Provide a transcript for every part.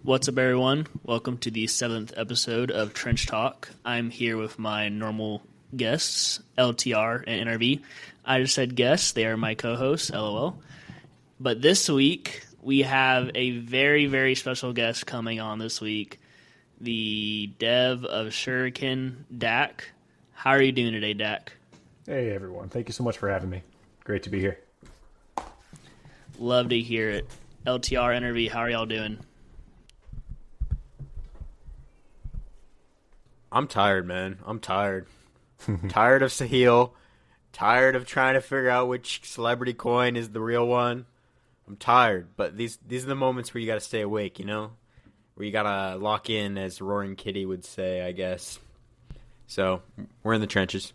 What's up, everyone? Welcome to the 7th episode of Trench Talk. I'm here with my normal guests, LTR and NRV. I just said guests. They are my co-hosts, LOL. But this week, we have a very, very special guest coming on this week, the dev of Shuriken, Dak. How are you doing today, Dak? Hey, everyone. Thank you so much for having me. Great to be here. Love to hear it. LTR, NRV, how are y'all doing? I'm tired, man. I'm tired. Tired of Sahil. Tired of trying to figure out which celebrity coin is the real one. I'm tired, but these are the moments where you got to stay awake, you know? Where you got to lock in, as Roaring Kitty would say, I guess. So, we're in the trenches.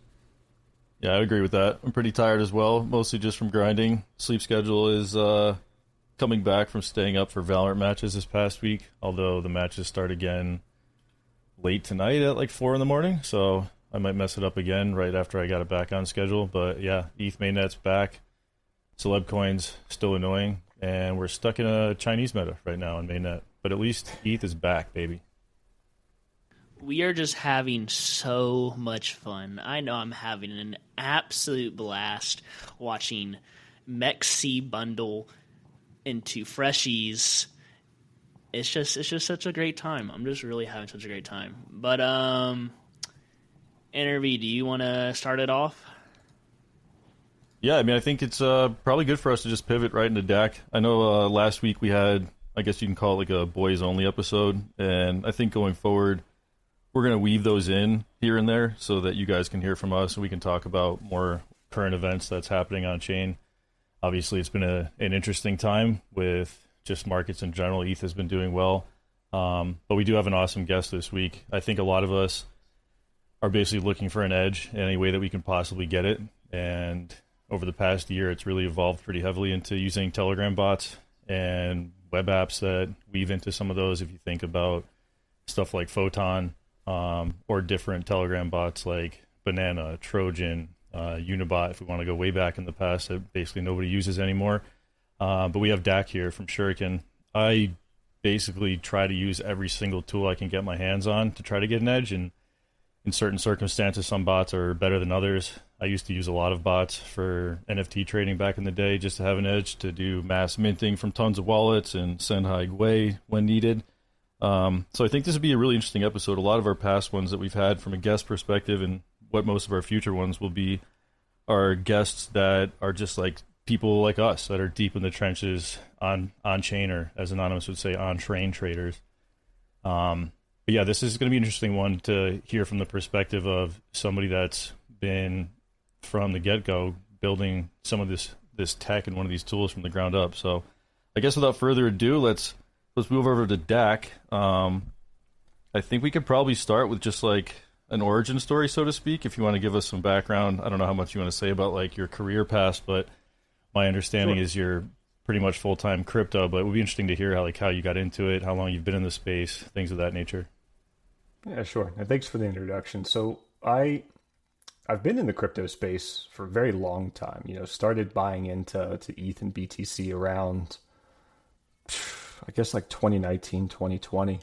Yeah, I agree with that. I'm pretty tired as well, mostly just from grinding. Sleep schedule is coming back from staying up for Valorant matches this past week, although the matches start again late tonight at like 4 in the morning, so I might mess it up again right after I got it back on schedule. But yeah, ETH mainnet's back. Celeb coins still annoying, and we're stuck in a Chinese meta right now in mainnet. But at least ETH is back, baby. We are just having so much fun. I know I'm having an absolute blast watching Mexi bundle into freshies. It's just such a great time. I'm just really having such a great time. But NRV, do you want to start it off? Yeah, I mean, I think it's probably good for us to just pivot right into Dak. I know last week we had, I guess you can call it like a boys-only episode, and I think going forward, we're going to weave those in here and there so that you guys can hear from us and we can talk about more current events that's happening on chain. Obviously, it's been an interesting time with just markets in general. ETH has been doing well. But we do have an awesome guest this week. I think a lot of us are basically looking for an edge in any way that we can possibly get it. And over the past year, it's really evolved pretty heavily into using Telegram bots and web apps that weave into some of those. If you think about stuff like Photon, or different Telegram bots like Banana, Trojan, Unibot, if we want to go way back in the past that basically nobody uses anymore. But we have Dak here from Shuriken. I basically try to use every single tool I can get my hands on to try to get an edge, and in certain circumstances, some bots are better than others. I used to use a lot of bots for NFT trading back in the day just to have an edge, to do mass minting from tons of wallets and send high Gwei when needed. So I think this would be a really interesting episode. A lot of our past ones that we've had from a guest perspective, and what most of our future ones will be, are guests that are just like people like us that are deep in the trenches on chain, or as Anonymous would say, on train traders. But yeah, this is going to be an interesting one to hear from the perspective of somebody that's been from the get-go building some of this tech and one of these tools from the ground up. So I guess without further ado, let's move over to Dak. I think we could probably start with just like an origin story, so to speak, if you want to give us some background. I don't know how much you want to say about like your career past, but my understanding is you're pretty much full-time crypto, but it would be interesting to hear how you got into it, how long you've been in the space, things of that nature. Yeah, sure. And thanks for the introduction. So I've been in the crypto space for a very long time. You know, started buying into ETH and BTC around, I guess, like 2019, 2020,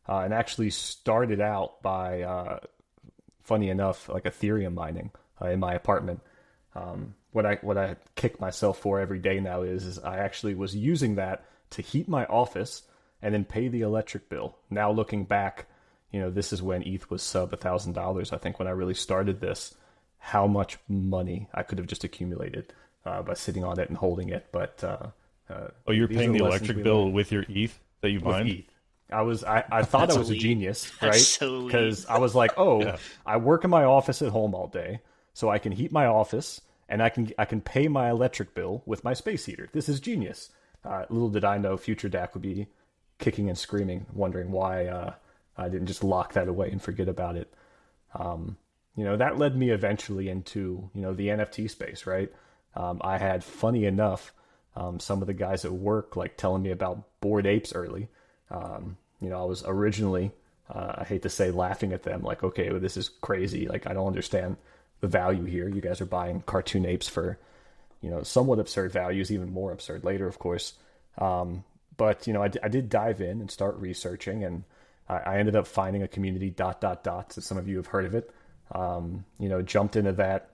and actually started out by, funny enough, like Ethereum mining in my apartment. What I kick myself for every day now is I actually was using that to heat my office and then pay the electric bill. Now looking back, you know, this is when ETH was sub $1,000. I think when I really started this, how much money I could have just accumulated by sitting on it and holding it. But you're paying the electric bill with your ETH that you mined? ETH. I thought I was a genius, right? Because I was like, yeah. I work in my office at home all day, so I can heat my office and I can pay my electric bill with my space heater. This is genius. Little did I know future Dak would be kicking and screaming, wondering why I didn't just lock that away and forget about it. You know, that led me eventually into, you know, the NFT space, right? I had, funny enough, some of the guys at work like telling me about Bored Apes early. You know, I was originally, I hate to say, laughing at them, like, okay, well, this is crazy. Like, I don't understand the value here. You guys are buying cartoon apes for, you know, somewhat absurd values, even more absurd later, of course. But, I did dive in and start researching, and I ended up finding a community, so some of you have heard of it. Jumped into that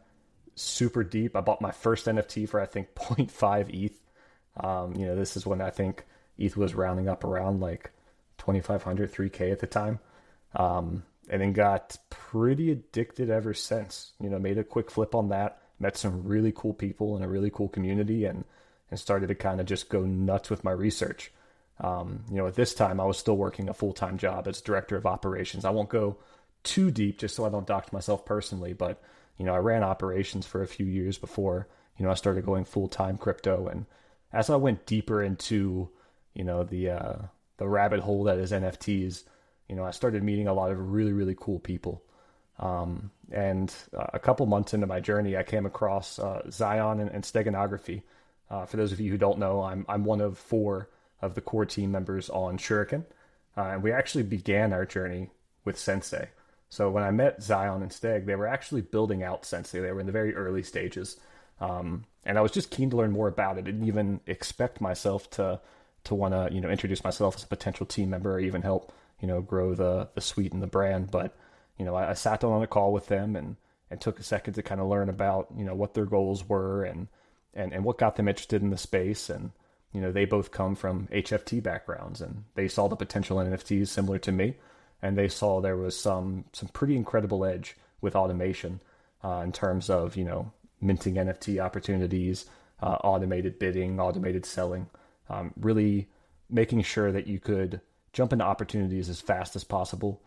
super deep. I bought my first NFT for, I think, 0.5 ETH. This is when I think ETH was rounding up around like 2,500, 3K at the time. And then got pretty addicted ever since. Made a quick flip on that, met some really cool people in a really cool community, and started to kind of just go nuts with my research. At this time, I was still working a full-time job as director of operations. I won't go too deep just so I don't dox myself personally, but, I ran operations for a few years before, I started going full-time crypto. And as I went deeper into, the rabbit hole that is NFTs, I started meeting a lot of really, really cool people. And a couple months into my journey, I came across Zion and steganography. For those of you who don't know, I'm one of 4 of the core team members on Shuriken. And we actually began our journey with Sensei. So when I met Zion and Steg, they were actually building out Sensei. They were in the very early stages. And I was just keen to learn more about it. I didn't even expect myself to want to, introduce myself as a potential team member or even help, grow the suite and the brand. But, I sat down on a call with them and took a second to kind of learn about, what their goals were and what got them interested in the space. And, they both come from HFT backgrounds, and they saw the potential in NFTs similar to me. And they saw there was some pretty incredible edge with automation in terms of, minting NFT opportunities, automated bidding, automated selling, really making sure that you could jump into opportunities as fast as possible,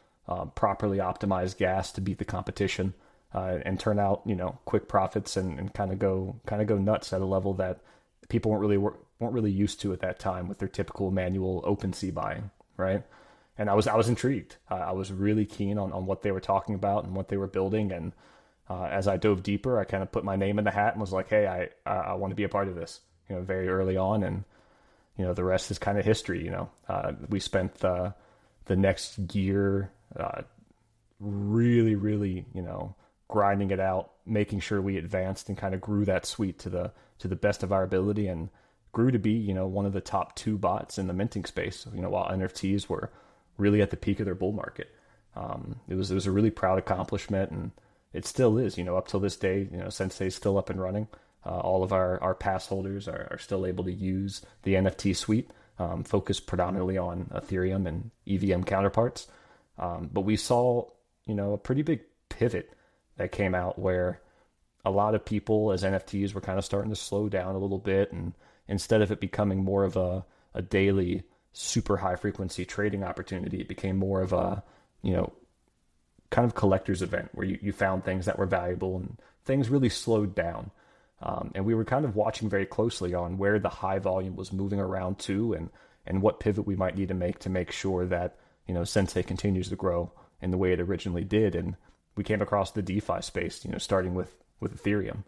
properly optimize gas to beat the competition, and turn out, quick profits and kind of go nuts at a level that people weren't really used to at that time with their typical manual OpenSea buying, right? And I was intrigued. I was really keen on what they were talking about and what they were building. And as I dove deeper, I kind of put my name in the hat and was like, hey, I want to be a part of this, very early on. And, the rest is kind of history. We spent the next year really, really, grinding it out, making sure we advanced and kind of grew that suite to the best of our ability, and grew to be, one of the top 2 bots in the minting space, while NFTs were really at the peak of their bull market. It was a really proud accomplishment, and it still is, up till this day, Sensei is still up and running. All of our pass holders are still able to use the NFT suite, focused predominantly on Ethereum and EVM counterparts. But we saw, a pretty big pivot that came out where a lot of people, as NFTs were kind of starting to slow down a little bit, and instead of it becoming more of a daily super high frequency trading opportunity, it became more of a, kind of collector's event where you found things that were valuable, and things really slowed down. And we were kind of watching very closely on where the high volume was moving around to, and what pivot we might need to make sure that, Sensei continues to grow in the way it originally did. And we came across the DeFi space, starting with Ethereum.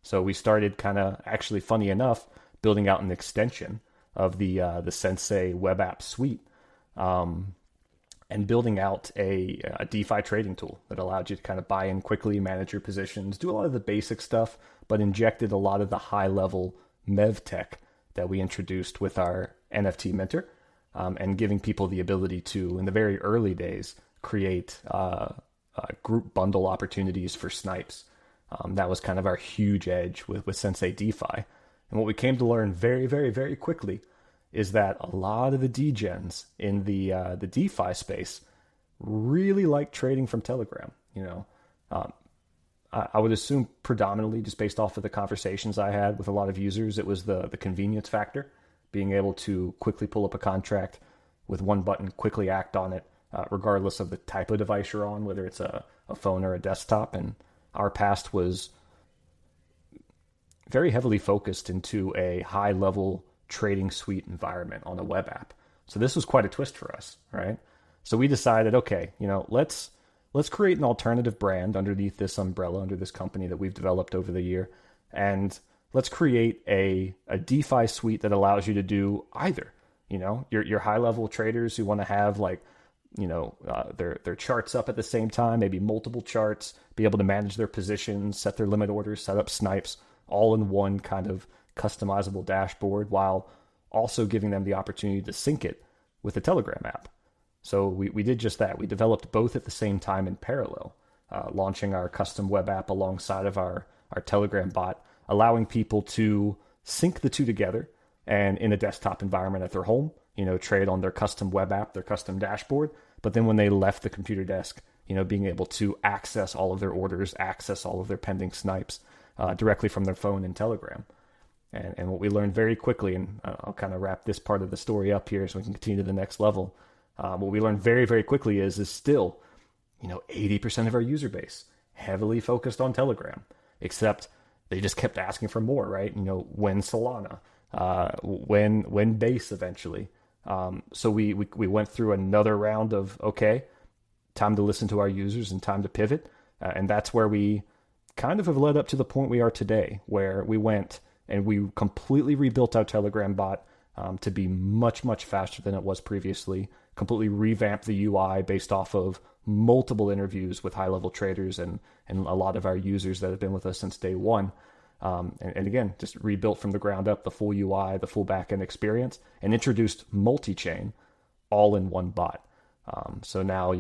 So we started kind of, actually funny enough, building out an extension of the Sensei web app suite, and building out a DeFi trading tool that allowed you to kind of buy in quickly, manage your positions, do a lot of the basic stuff, but injected a lot of the high level MEV tech that we introduced with our NFT minter, and giving people the ability to, in the very early days, create group bundle opportunities for snipes. That was kind of our huge edge with Sensei DeFi. And what we came to learn very, very, very quickly is that a lot of the degens in the DeFi space really like trading from Telegram. I would assume predominantly, just based off of the conversations I had with a lot of users, it was the convenience factor, being able to quickly pull up a contract with one button, quickly act on it, regardless of the type of device you're on, whether it's a phone or a desktop. And our past was very heavily focused into a high-level trading suite environment on a web app. So this was quite a twist for us, right? So we decided, okay, let's create an alternative brand underneath this umbrella, under this company that we've developed over the year, and let's create a DeFi suite that allows you to do either. Your high-level traders who want to have their charts up at the same time, maybe multiple charts, be able to manage their positions, set their limit orders, set up snipes, all in one kind of customizable dashboard, while also giving them the opportunity to sync it with the Telegram app. So we did just that. We developed both at the same time in parallel, launching our custom web app alongside of our Telegram bot, allowing people to sync the two together and in a desktop environment at their home, trade on their custom web app, their custom dashboard. But then when they left the computer desk, being able to access all of their orders, access all of their pending snipes directly from their phone in Telegram. And what we learned very quickly, and I'll kind of wrap this part of the story up here so we can continue to the next level. What we learned very, very quickly is still, 80% of our user base heavily focused on Telegram, except they just kept asking for more, right? When Solana, when Base eventually. So we went through another round of, okay, time to listen to our users and time to pivot. And that's where we kind of have led up to the point we are today, where we went and we completely rebuilt our Telegram bot to be much, much faster than it was previously, completely revamped the UI based off of multiple interviews with high-level traders and a lot of our users that have been with us since day one. And again, just rebuilt from the ground up the full UI, the full backend experience, and introduced multi-chain all in one bot. So now,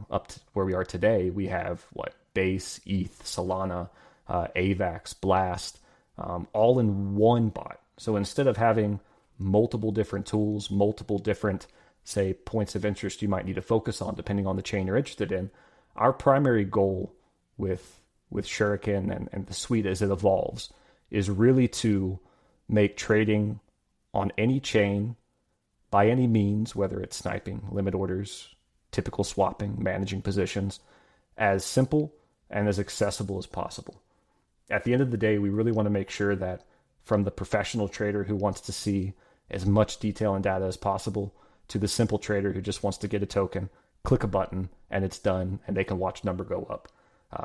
up to where we are today, we have Base, ETH, Solana, AVAX, Blast, all in one bot. So instead of having multiple different tools, multiple different, say, points of interest you might need to focus on depending on the chain you're interested in, our primary goal with Shuriken and the suite as it evolves is really to make trading on any chain by any means, whether it's sniping, limit orders, typical swapping, managing positions, as simple and as accessible as possible. At the end of the day, we really want to make sure that from the professional trader who wants to see as much detail and data as possible to the simple trader who just wants to get a token, click a button, and it's done, and they can watch number go up.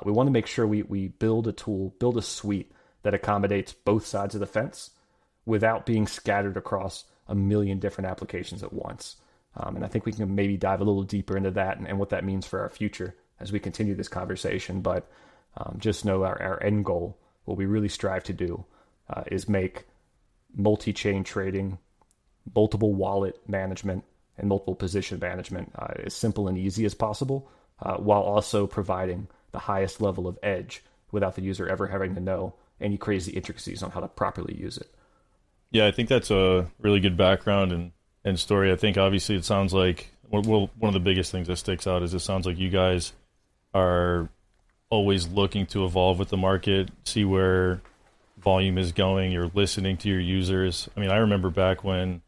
We want to make sure we build a tool, build a suite that accommodates both sides of the fence without being scattered across a million different applications at once. And I think we can maybe dive a little deeper into that and what that means for our future as we continue this conversation. But just know our end goal, what we really strive to do, is make multi-chain trading, multiple wallet management, and multiple position management as simple and easy as possible, while also providing the highest level of edge without the user ever having to know any crazy intricacies on how to properly use it. Yeah, I think that's a really good background and story. I think obviously it sounds like one of the biggest things that sticks out is it sounds like you guys are always looking to evolve with the market, see where volume is going. You're listening to your users. I mean, I remember back when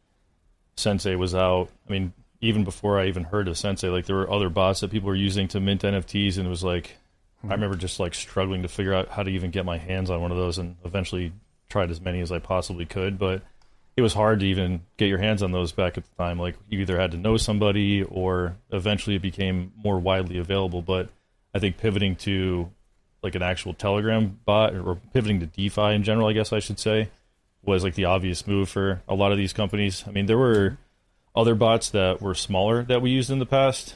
Sensei was out. I mean, even before I even heard of Sensei, there were other bots that people were using to mint NFTs, and it was I remember just struggling to figure out how to even get my hands on one of those, and eventually tried as many as I possibly could. But it was hard to even get your hands on those back at the time. You either had to know somebody, or eventually it became more widely available. But I think pivoting to an actual Telegram bot, or pivoting to DeFi in general, I guess I should say, was the obvious move for a lot of these companies. I mean, there were other bots that were smaller that we used in the past,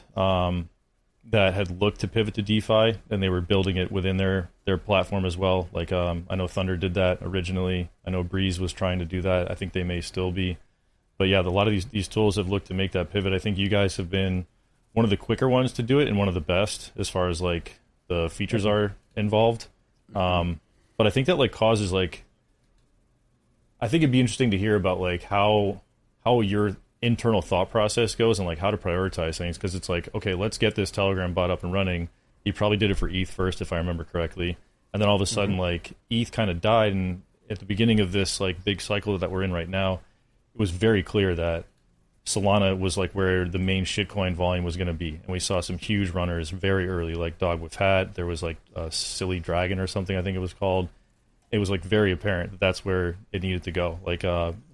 that had looked to pivot to DeFi, and they were building it within their platform as well. I know Thunder did that originally. I know Breeze was trying to do that. I think they may still be. But yeah, a lot of these tools have looked to make that pivot. I think you guys have been one of the quicker ones to do it and one of the best as far as the features are involved. But I think that causes I think it'd be interesting to hear about how your internal thought process goes and how to prioritize things, because it's okay, let's get this Telegram bot up and running. You probably did it for ETH first, if I remember correctly, and then all of a sudden ETH kind of died, and at the beginning of this big cycle that we're in right now, it was very clear that Solana was where the main shitcoin volume was going to be, and we saw some huge runners very early, Dog with Hat. There was a Silly Dragon or something, I think it was called. It was very apparent that that's where it needed to go.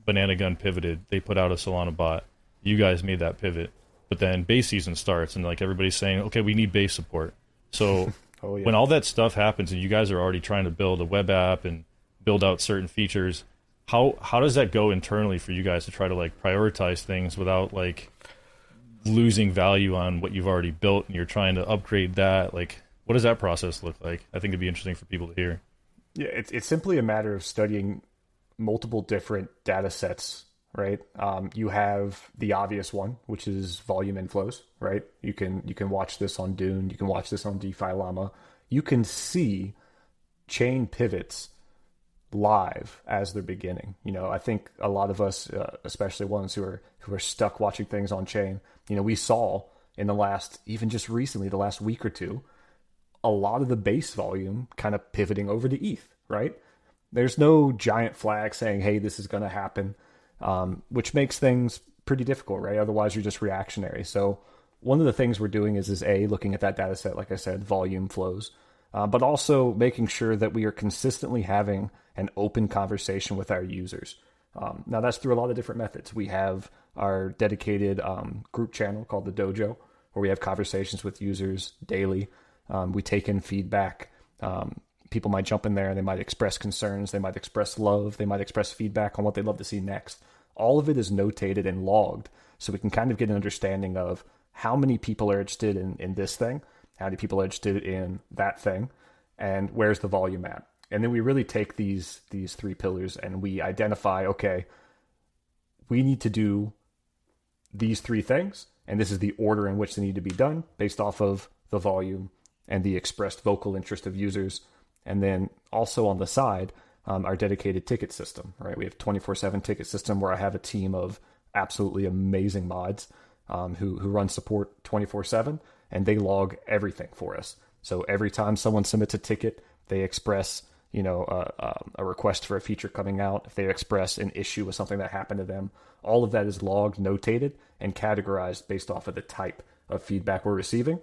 Banana Gun pivoted. They put out a Solana bot. You guys made that pivot. But then base season starts, and everybody's saying, okay, we need base support. So when all that stuff happens and you guys are already trying to build a web app and build out certain features, how does that go internally for you guys to try to prioritize things without losing value on what you've already built, and you're trying to upgrade that? What does that process look like? I think it'd be interesting for people to hear. Yeah, it's simply a matter of studying multiple different data sets right? You have the obvious one, which is volume inflows, right? You can watch this on Dune, you can watch this on DeFi Llama. You can see chain pivots live as they're beginning. I think a lot of us, especially ones who are stuck watching things on chain, we saw in the last, even just recently, the last week or two, a lot of the base volume kind of pivoting over to ETH, right? There's no giant flag saying, hey, this is going to happen, which makes things pretty difficult, right? Otherwise, you're just reactionary. So one of the things we're doing is looking at that data set, like I said, volume flows, but also making sure that we are consistently having an open conversation with our users. Now, that's through a lot of different methods. We have our dedicated group channel called the Dojo, where we have conversations with users daily. We take in feedback. People might jump in there and they might express concerns. They might express love. They might express feedback on what they'd love to see next. All of it is notated and logged, so we can kind of get an understanding of how many people are interested in this thing, how many people are interested in that thing, and where's the volume at. And then we really take these three pillars and we identify, okay, we need to do these three things, and this is the order in which they need to be done based off of the volume and the expressed vocal interest of users. And then also on the side, our dedicated ticket system, right? We have 24/7 ticket system where I have a team of absolutely amazing mods who run support 24/7, and they log everything for us. So every time someone submits a ticket, they express a request for a feature coming out, if they express an issue with something that happened to them, all of that is logged, notated, and categorized based off of the type of feedback we're receiving,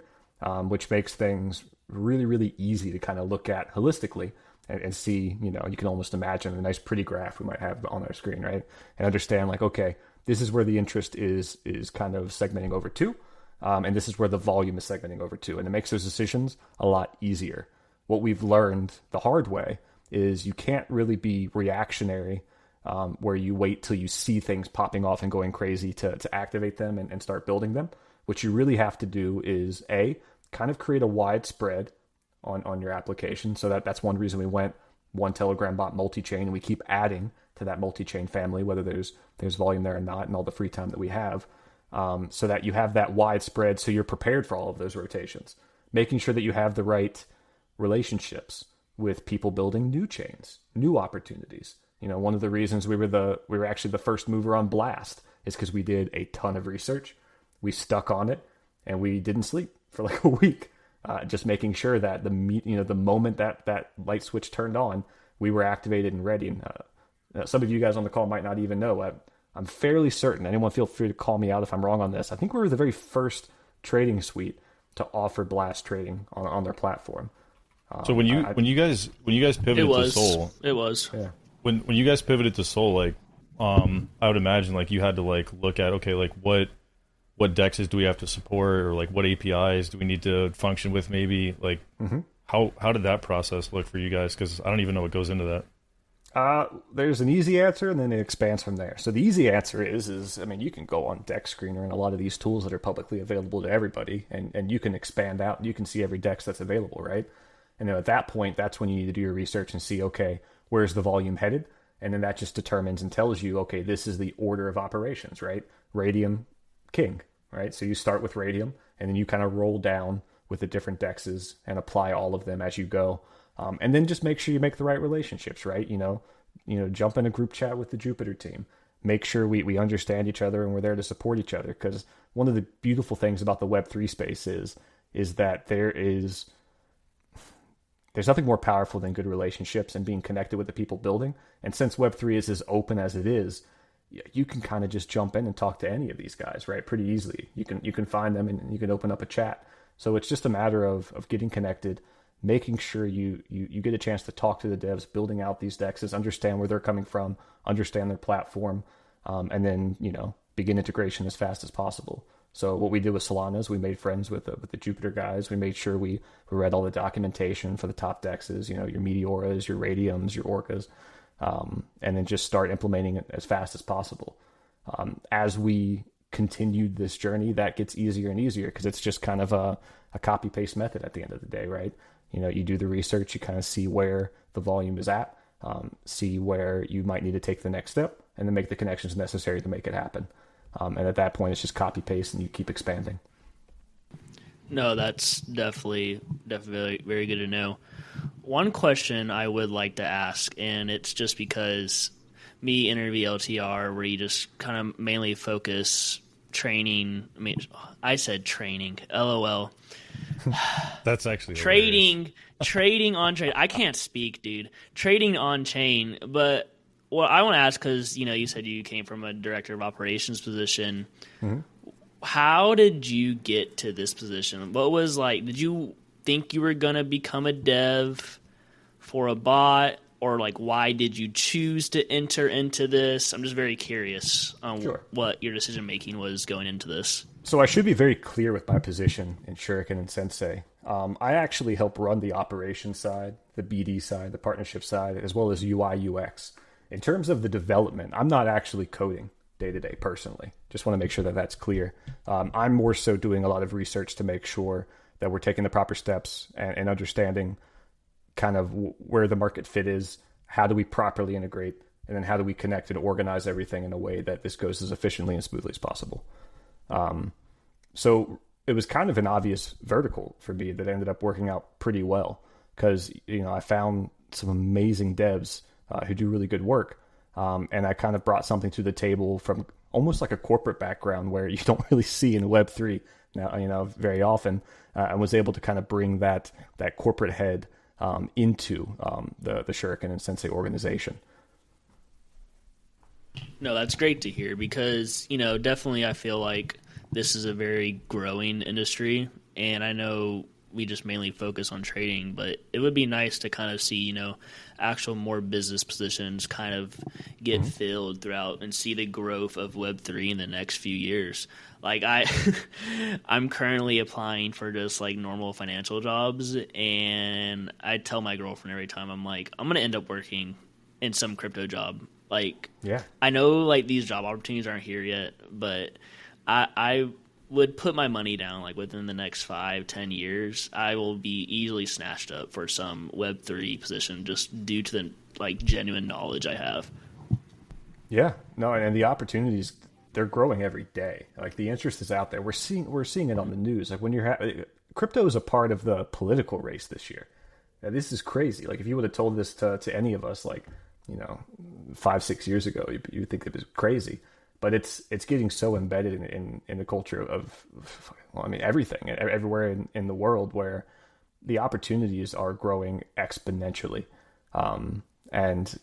which makes things really, really easy to kind of look at holistically and see, you can almost imagine a nice pretty graph we might have on our screen, right? And understand like, okay, this is where the interest is kind of segmenting over to, and this is where the volume is segmenting over to, and it makes those decisions a lot easier. What we've learned the hard way is you can't really be reactionary where you wait till you see things popping off and going crazy to activate them and start building them. What you really have to do is kind of create a widespread on your application. So that's one reason we went one Telegram bot multi-chain, and we keep adding to that multi-chain family, whether there's volume there or not, and all the free time that we have, so that you have that widespread, so you're prepared for all of those rotations. Making sure that you have the right relationships with people building new chains, new opportunities. One of the reasons we were actually the first mover on Blast is because we did a ton of research. We stuck on it, and we didn't sleep for like a week, just making sure that the moment that light switch turned on, we were activated and ready. And some of you guys on the call might not even know. I'm fairly certain. Anyone feel free to call me out if I'm wrong on this. I think we were the very first trading suite to offer Blast trading on their platform. So when you guys pivoted to Sol, it was. Yeah. When you guys pivoted to Sol, like I would imagine like you had to like look at, okay, like what DEXs do we have to support, or like what APIs do we need to function with, maybe like how did that process look for you guys? Because I don't even know what goes into that. There's an easy answer, and then it expands from there. So the easy answer is you can go on DEX Screener and a lot of these tools that are publicly available to everybody, and you can expand out, and you can see every DEX that's available, right? And at that point, that's when you need to do your research and see, okay, where's the volume headed? And then that just determines and tells you, okay, this is the order of operations, right? Radium, king, right? So you start with Radium, and then you kind of roll down with the different DEXs and apply all of them as you go. And then just make sure you make the right relationships, right? Jump in a group chat with the Jupiter team. Make sure we understand each other and we're there to support each other. Because one of the beautiful things about the Web3 space is that there's nothing more powerful than good relationships and being connected with the people building. And since Web3 is as open as it is, you can kind of just jump in and talk to any of these guys, right? Pretty easily. You can find them and you can open up a chat. So it's just a matter of getting connected, making sure you get a chance to talk to the devs, building out these DEXs, understand where they're coming from, understand their platform, and then, begin integration as fast as possible. So what we did with Solana is we made friends with the Jupiter guys. We made sure we read all the documentation for the top DEXs, your Meteoras, your Radiums, your Orcas, and then just start implementing it as fast as possible. As we continued this journey, that gets easier and easier because it's just kind of a copy-paste method at the end of the day, right? You do the research, you kind of see where the volume is at, see where you might need to take the next step, and then make the connections necessary to make it happen. And at that point, it's just copy paste, and you keep expanding. No, that's definitely very good to know. One question I would like to ask, and it's just because me, Interview LTR, where you just kind of mainly focus training. I mean, I said training. LOL. That's actually trading on trade. I can't speak, dude. Trading on chain, but what I want to ask, because you said you came from a director of operations position. Mm-hmm. How did you get to this position? What was did you think you were going to become a dev for a bot, or why did you choose to enter into this? I'm just very curious on what your decision making was going into this. So I should be very clear with my position in Shuriken and Sensei. I actually help run the operations side, the BD side, the partnership side, as well as UI UX. In terms of the development, I'm not actually coding day-to-day personally. Just want to make sure that that's clear. I'm more so doing a lot of research to make sure that we're taking the proper steps and understanding kind of where the market fit is, how do we properly integrate, and then how do we connect and organize everything in a way that this goes as efficiently and smoothly as possible. So it was kind of an obvious vertical for me that ended up working out pretty well, because I found some amazing devs who do really good work. And I kind of brought something to the table from almost like a corporate background where you don't really see in Web3 now, very often, and was able to kind of bring that corporate head into the Shuriken and Sensei organization. No, that's great to hear, because, definitely I feel like this is a very growing industry, and I know we just mainly focus on trading, but it would be nice to kind of see, actual more business positions kind of get filled throughout and see the growth of Web3 in the next few years. I'm currently applying for just normal financial jobs, and I tell my girlfriend every time, I'm like, I'm going to end up working in some crypto job. I know these job opportunities aren't here yet, but I would put my money down within the next 5-10 years, I will be easily snatched up for some Web3 position just due to the genuine knowledge I have. Yeah, no, and the opportunities, they're growing every day. The interest is out there. We're seeing it on the news. When crypto is a part of the political race this year. Now, this is crazy. If you would have told this to any of us 5-6 years ago, you would think it was crazy. But it's getting so embedded in the culture of everything, everywhere in the world, where the opportunities are growing exponentially. And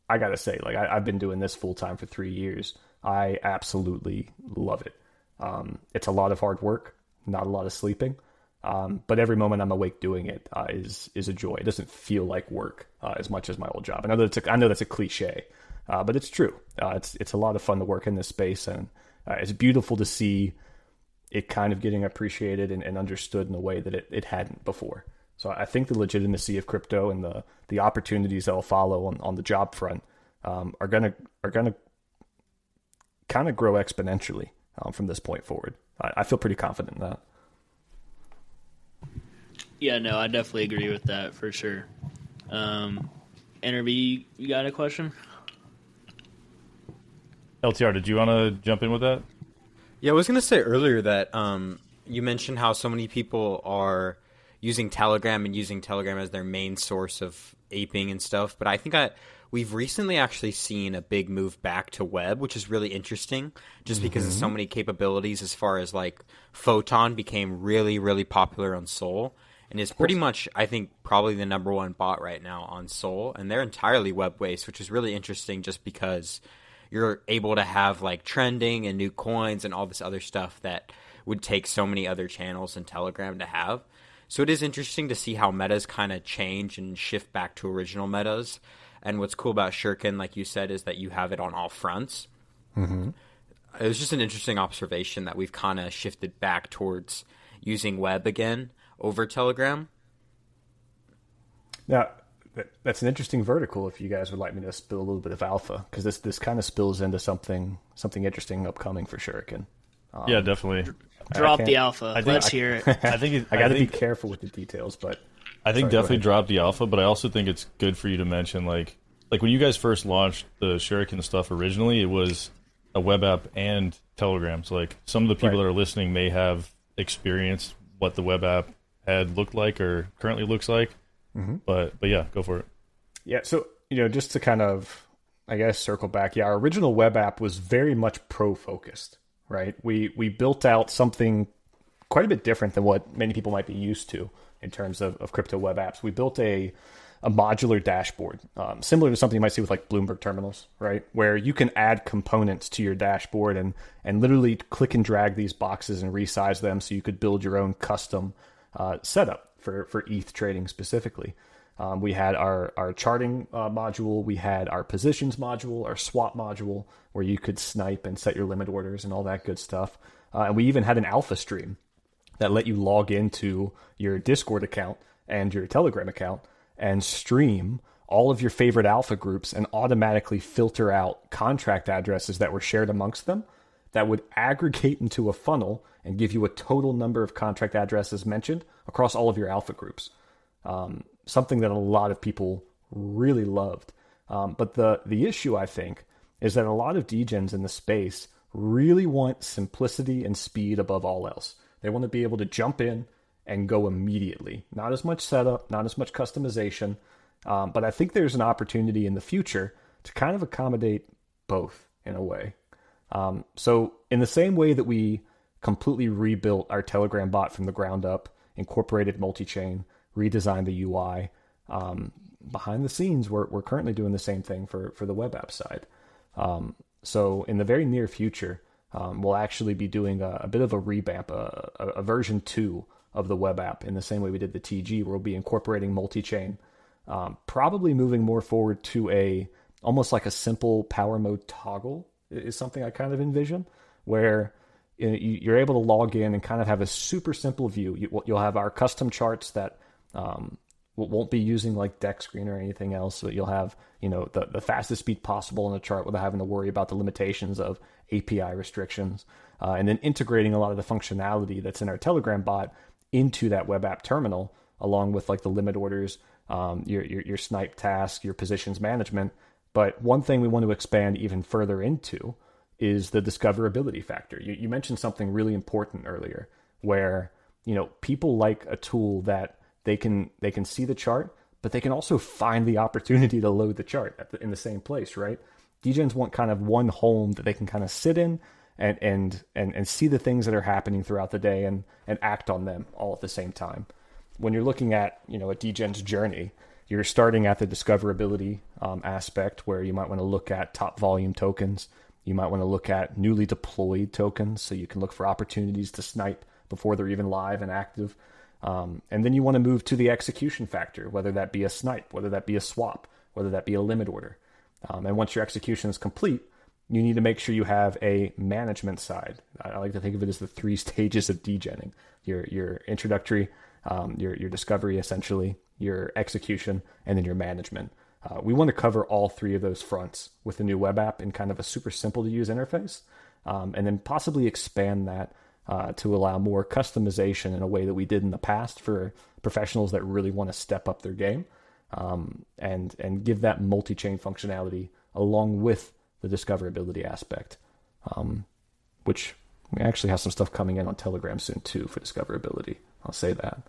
I gotta say, I've been doing this full time for 3 years. I absolutely love it. It's a lot of hard work, not a lot of sleeping, but every moment I'm awake doing it is a joy. It doesn't feel like work as much as my old job. I know that's a cliche. But it's true. It's a lot of fun to work in this space, and it's beautiful to see it kind of getting appreciated and understood in a way that it hadn't before. So I think the legitimacy of crypto and the opportunities that will follow on the job front are gonna kind of grow exponentially from this point forward. I feel pretty confident in that. Yeah, no, I definitely agree with that for sure. Interview, you got a question? LTR, did you want to jump in with that? Yeah, I was going to say earlier that you mentioned how so many people are using Telegram and using Telegram as their main source of aping and stuff. But I think we've recently actually seen a big move back to web, which is really interesting just because of so many capabilities, as far as Photon became really, really popular on Sol. And is pretty much, I think, probably the number one bot right now on Sol. And they're entirely web-based, which is really interesting just because you're able to have trending and new coins and all this other stuff that would take so many other channels in Telegram to have. So it is interesting to see how metas kind of change and shift back to original metas. And what's cool about Shuriken, like you said, is that you have it on all fronts. Mm-hmm. It was just an interesting observation that we've kind of shifted back towards using web again over Telegram. Now, that's an interesting vertical if you guys would like me to spill a little bit of alpha, because this kind of spills into something interesting upcoming for Shuriken. Yeah, definitely. Drop the alpha. Let's hear it. I got to be careful with the details, but I think Sorry, go definitely ahead. drop the alpha, but I also think it's good for you to mention like when you guys first launched the Shuriken stuff originally, it was a web app and Telegram. So like some of the people Right. that are listening may have experienced what the web app had looked like or currently looks like. But yeah, go for it. Yeah, so just to kind of, I guess, circle back. Yeah, our original web app was very much pro focused, right? We built out something quite a bit different than what many people might be used to in terms of crypto web apps. We built a modular dashboard, similar to something you might see with like Bloomberg terminals, right? Where you can add components to your dashboard and literally click and drag these boxes and resize them so you could build your own custom setup for ETH trading specifically. We had our charting module, we had our positions module, our swap module, where you could snipe and set your limit orders and all that good stuff. And we even had an alpha stream that let you log into your Discord account and your Telegram account and stream all of your favorite alpha groups and automatically filter out contract addresses that were shared amongst them that would aggregate into a funnel and give you a total number of contract addresses mentioned across all of your alpha groups. Something that a lot of people really loved. But the issue, I think, is that a lot of degens in the space really want simplicity and speed above all else. They want to be able to jump in and go immediately. Not as much setup, not as much customization. But I think there's an opportunity in the future to kind of accommodate both in a way. So in the same way that we completely rebuilt our Telegram bot from the ground up, incorporated multi-chain, redesigned the UI, behind the scenes, we're currently doing the same thing for the web app side. So in the very near future, we'll actually be doing a bit of a revamp, a version 2 of the web app in the same way we did the TG, where we'll be incorporating multi-chain, probably moving more forward to almost like a simple power mode toggle is something I kind of envision, where you're able to log in and kind of have a super simple view. You'll have our custom charts that won't be using like DakCrypt0 or anything else, but you'll have the fastest speed possible in the chart without having to worry about the limitations of API restrictions, and then integrating a lot of the functionality that's in our Telegram bot into that web app terminal, along with like the limit orders, your snipe task, your positions management. But one thing we want to expand even further into is the discoverability factor. You mentioned something really important earlier, where people like a tool that they can see the chart, but they can also find the opportunity to load the chart in the same place, right? Degens want kind of one home that they can kind of sit in and see the things that are happening throughout the day and act on them all at the same time. When you're looking at a degen's journey, you're starting at the discoverability aspect, where you might want to look at top volume tokens. You might want to look at newly deployed tokens, so you can look for opportunities to snipe before they're even live and active. And then you want to move to the execution factor, whether that be a snipe, whether that be a swap, whether that be a limit order. And once your execution is complete, you need to make sure you have a management side. I like to think of it as the 3 stages of degenning: your introductory, your discovery, essentially, your execution, and then your management. We want to cover all 3 of those fronts with the new web app in kind of a super simple to use interface, and then possibly expand that to allow more customization in a way that we did in the past for professionals that really want to step up their game, and give that multi-chain functionality along with the discoverability aspect, which we actually have some stuff coming in on Telegram soon too for discoverability. I'll say that.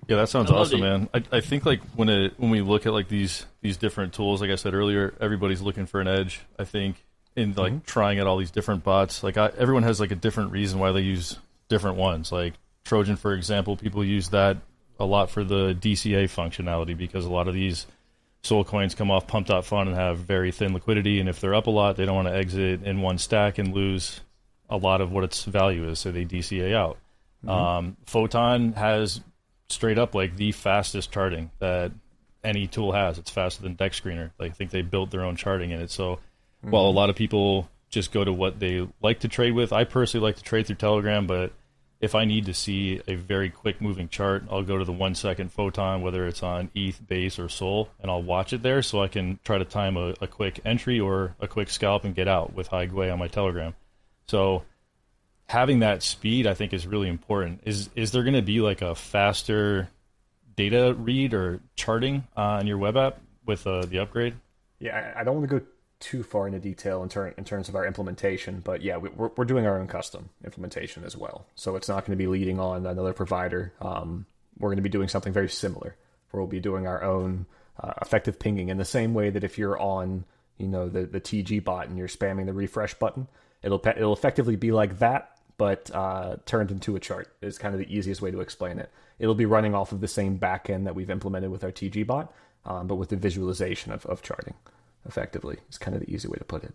Yeah, that sounds awesome, man. I think like when we look at like these different tools, like I said earlier, everybody's looking for an edge. I think in like trying out all these different bots, like everyone has like a different reason why they use different ones. Like Trojan, for example, people use that a lot for the DCA functionality, because a lot of these Sol coins come off pump.fun and have very thin liquidity, and if they're up a lot, they don't want to exit in one stack and lose a lot of what its value is, so they DCA out. Photon has straight up like the fastest charting that any tool has. It's faster than DakCrypt0. I think they built their own charting in it. So while a lot of people just go to what they like to trade with, I personally like to trade through Telegram, but if I need to see a very quick moving chart, I'll go to the 1 second Photon, whether it's on ETH, Base, or Sol, and I'll watch it there so I can try to time a quick entry or a quick scalp and get out with high GUI on my Telegram. So having that speed, I think, is really important. Is there going to be like a faster data read or charting on your web app with the upgrade? Yeah, I don't want to go too far into detail in terms of our implementation, but yeah, we're doing our own custom implementation as well. So it's not going to be leading on another provider. We're going to be doing something very similar, where we'll be doing our own effective pinging in the same way that if you're on, the TG bot and you're spamming the refresh button, it'll effectively be like that, but turned into a chart is kind of the easiest way to explain it. It'll be running off of the same backend that we've implemented with our TG bot, but with the visualization of charting effectively. It's kind of the easy way to put it.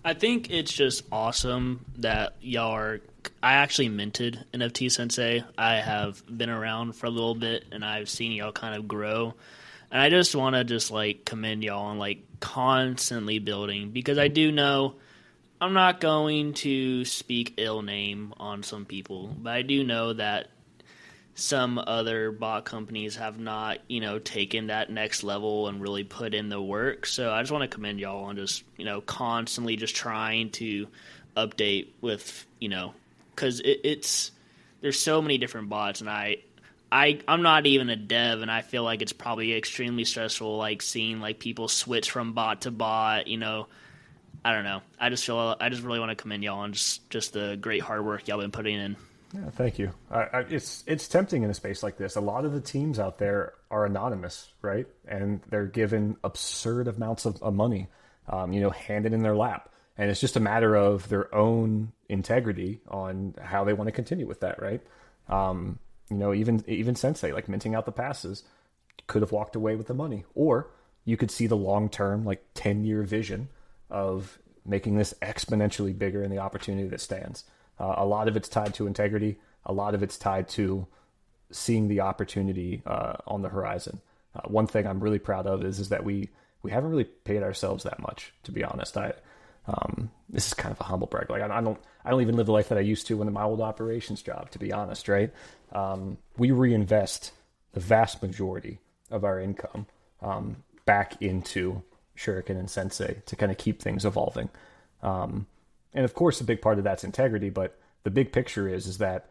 I think it's just awesome that y'all are. I actually minted NFT Sensei. I have been around for a little bit, and I've seen y'all kind of grow. And I just want to commend y'all on constantly building, because I do know I'm not going to speak ill name on some people, but I do know that some other bot companies have not, taken that next level and really put in the work. So I just want to commend y'all on just, constantly just trying to update with, because there's so many different bots, and I'm not even a dev, and I feel like it's probably extremely stressful, seeing people switch from bot to bot, I don't know. I just really want to commend y'all on just the great hard work y'all been putting in. Yeah, thank you. It's tempting in a space like this. A lot of the teams out there are anonymous, right? And they're given absurd amounts of money, handed in their lap. And it's just a matter of their own integrity on how they want to continue with that, right? Even Sensei, minting out the passes, could have walked away with the money. Or you could see the long-term, 10-year vision of making this exponentially bigger and the opportunity that stands. A lot of it's tied to integrity. A lot of it's tied to seeing the opportunity on the horizon. One thing I'm really proud of is that we haven't really paid ourselves that much, to be honest. This is kind of a humble brag. I don't even live the life that I used to in my old operations job, to be honest, right? We reinvest the vast majority of our income back into Shuriken and Sensei to kind of keep things evolving. And of course, a big part of that's integrity, but the big picture is that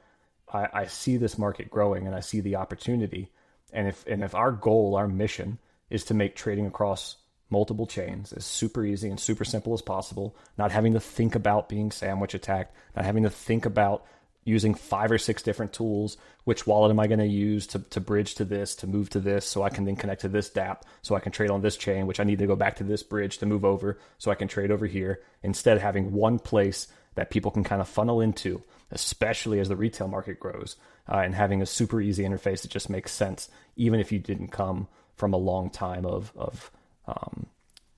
I see this market growing and I see the opportunity. And if our goal, our mission, is to make trading across multiple chains as super easy and super simple as possible, not having to think about being sandwich attacked, not having to think about using 5 or 6 different tools, which wallet am I going to use to bridge to this, to move to this, so I can then connect to this DApp, so I can trade on this chain, which I need to go back to this bridge to move over, so I can trade over here. Instead, having one place that people can kind of funnel into, especially as the retail market grows, and having a super easy interface that just makes sense, even if you didn't come from a long time of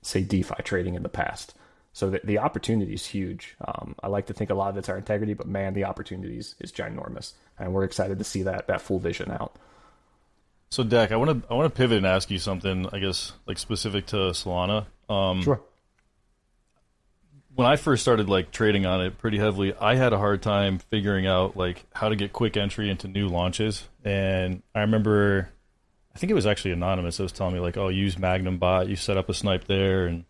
say, DeFi trading in the past. So the opportunity is huge. I like to think a lot of it's our integrity, but man, the opportunity is ginormous, and we're excited to see that full vision out. So, Dak, I want to pivot and ask you something, I guess, specific to Solana. Sure. When I first started trading on it pretty heavily, I had a hard time figuring out how to get quick entry into new launches. And I remember, I think it was actually Anonymous that was telling me oh, use Magnum bot, you set up a snipe there and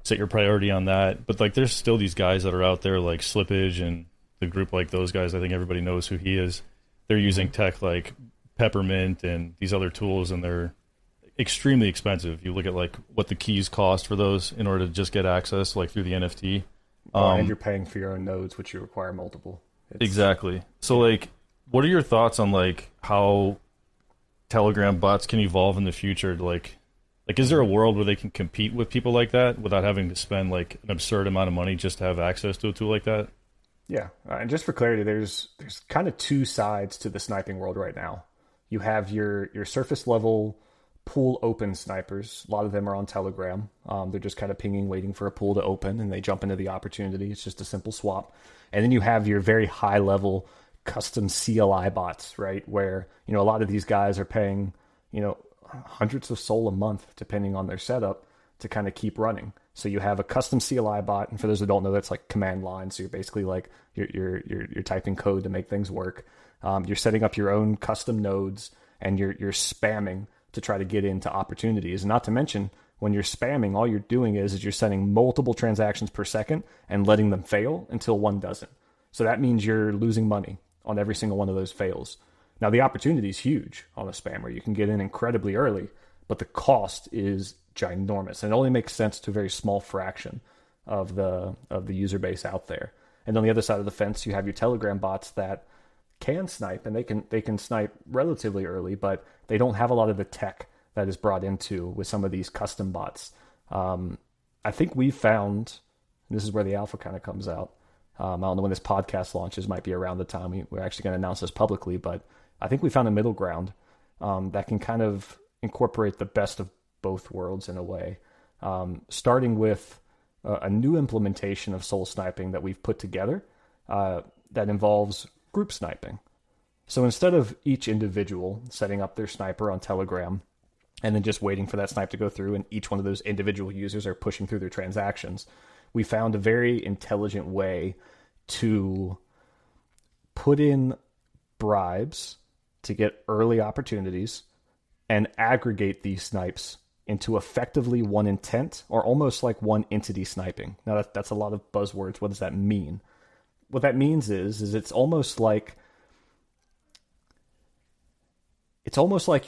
set your priority on that. But there's still these guys that are out there like Slippage and the group those guys. I think everybody knows who he is. They're using tech like Peppermint and these other tools, and they're extremely expensive. You look at what the keys cost for those in order to just get access through the NFT. And you're paying for your own nodes, which you require multiple. Exactly. So what are your thoughts on how Telegram bots can evolve in the future? Is there a world where they can compete with people like that without having to spend an absurd amount of money just to have access to a tool like that? Yeah, and just for clarity, there's kind of 2 sides to the sniping world right now. You have your surface level pool open snipers. A lot of them are on Telegram. They're just kind of pinging, waiting for a pool to open, and they jump into the opportunity. It's just a simple swap. And then you have your very high level custom CLI bots, right? Where, a lot of these guys are paying, hundreds of SOL a month, depending on their setup, to kind of keep running. So you have a custom CLI bot, and for those who don't know, that's command line. So you're basically you're typing code to make things work. You're setting up your own custom nodes, and you're spamming to try to get into opportunities. And not to mention, when you're spamming, all you're doing is you're sending multiple transactions per second and letting them fail until one doesn't. So that means you're losing money on every single one of those fails. Now, the opportunity is huge on a spammer. You can get in incredibly early, but the cost is ginormous. And it only makes sense to a very small fraction of the user base out there. And on the other side of the fence, you have your Telegram bots that can snipe, and they can snipe relatively early, but they don't have a lot of the tech that is brought into with some of these custom bots. I think we found, and this is where the alpha kind of comes out. I don't know when this podcast launches, might be around the time we're actually going to announce this publicly, but I think we found a middle ground that can kind of incorporate the best of both worlds in a way. Starting with a new implementation of soul sniping that we've put together that involves group sniping. So instead of each individual setting up their sniper on Telegram and then just waiting for that snipe to go through and each one of those individual users are pushing through their transactions, we found a very intelligent way to put in bribes to get early opportunities and aggregate these snipes into effectively one intent, or almost like one entity sniping. Now that's a lot of buzzwords. What does that mean? What that means is it's almost like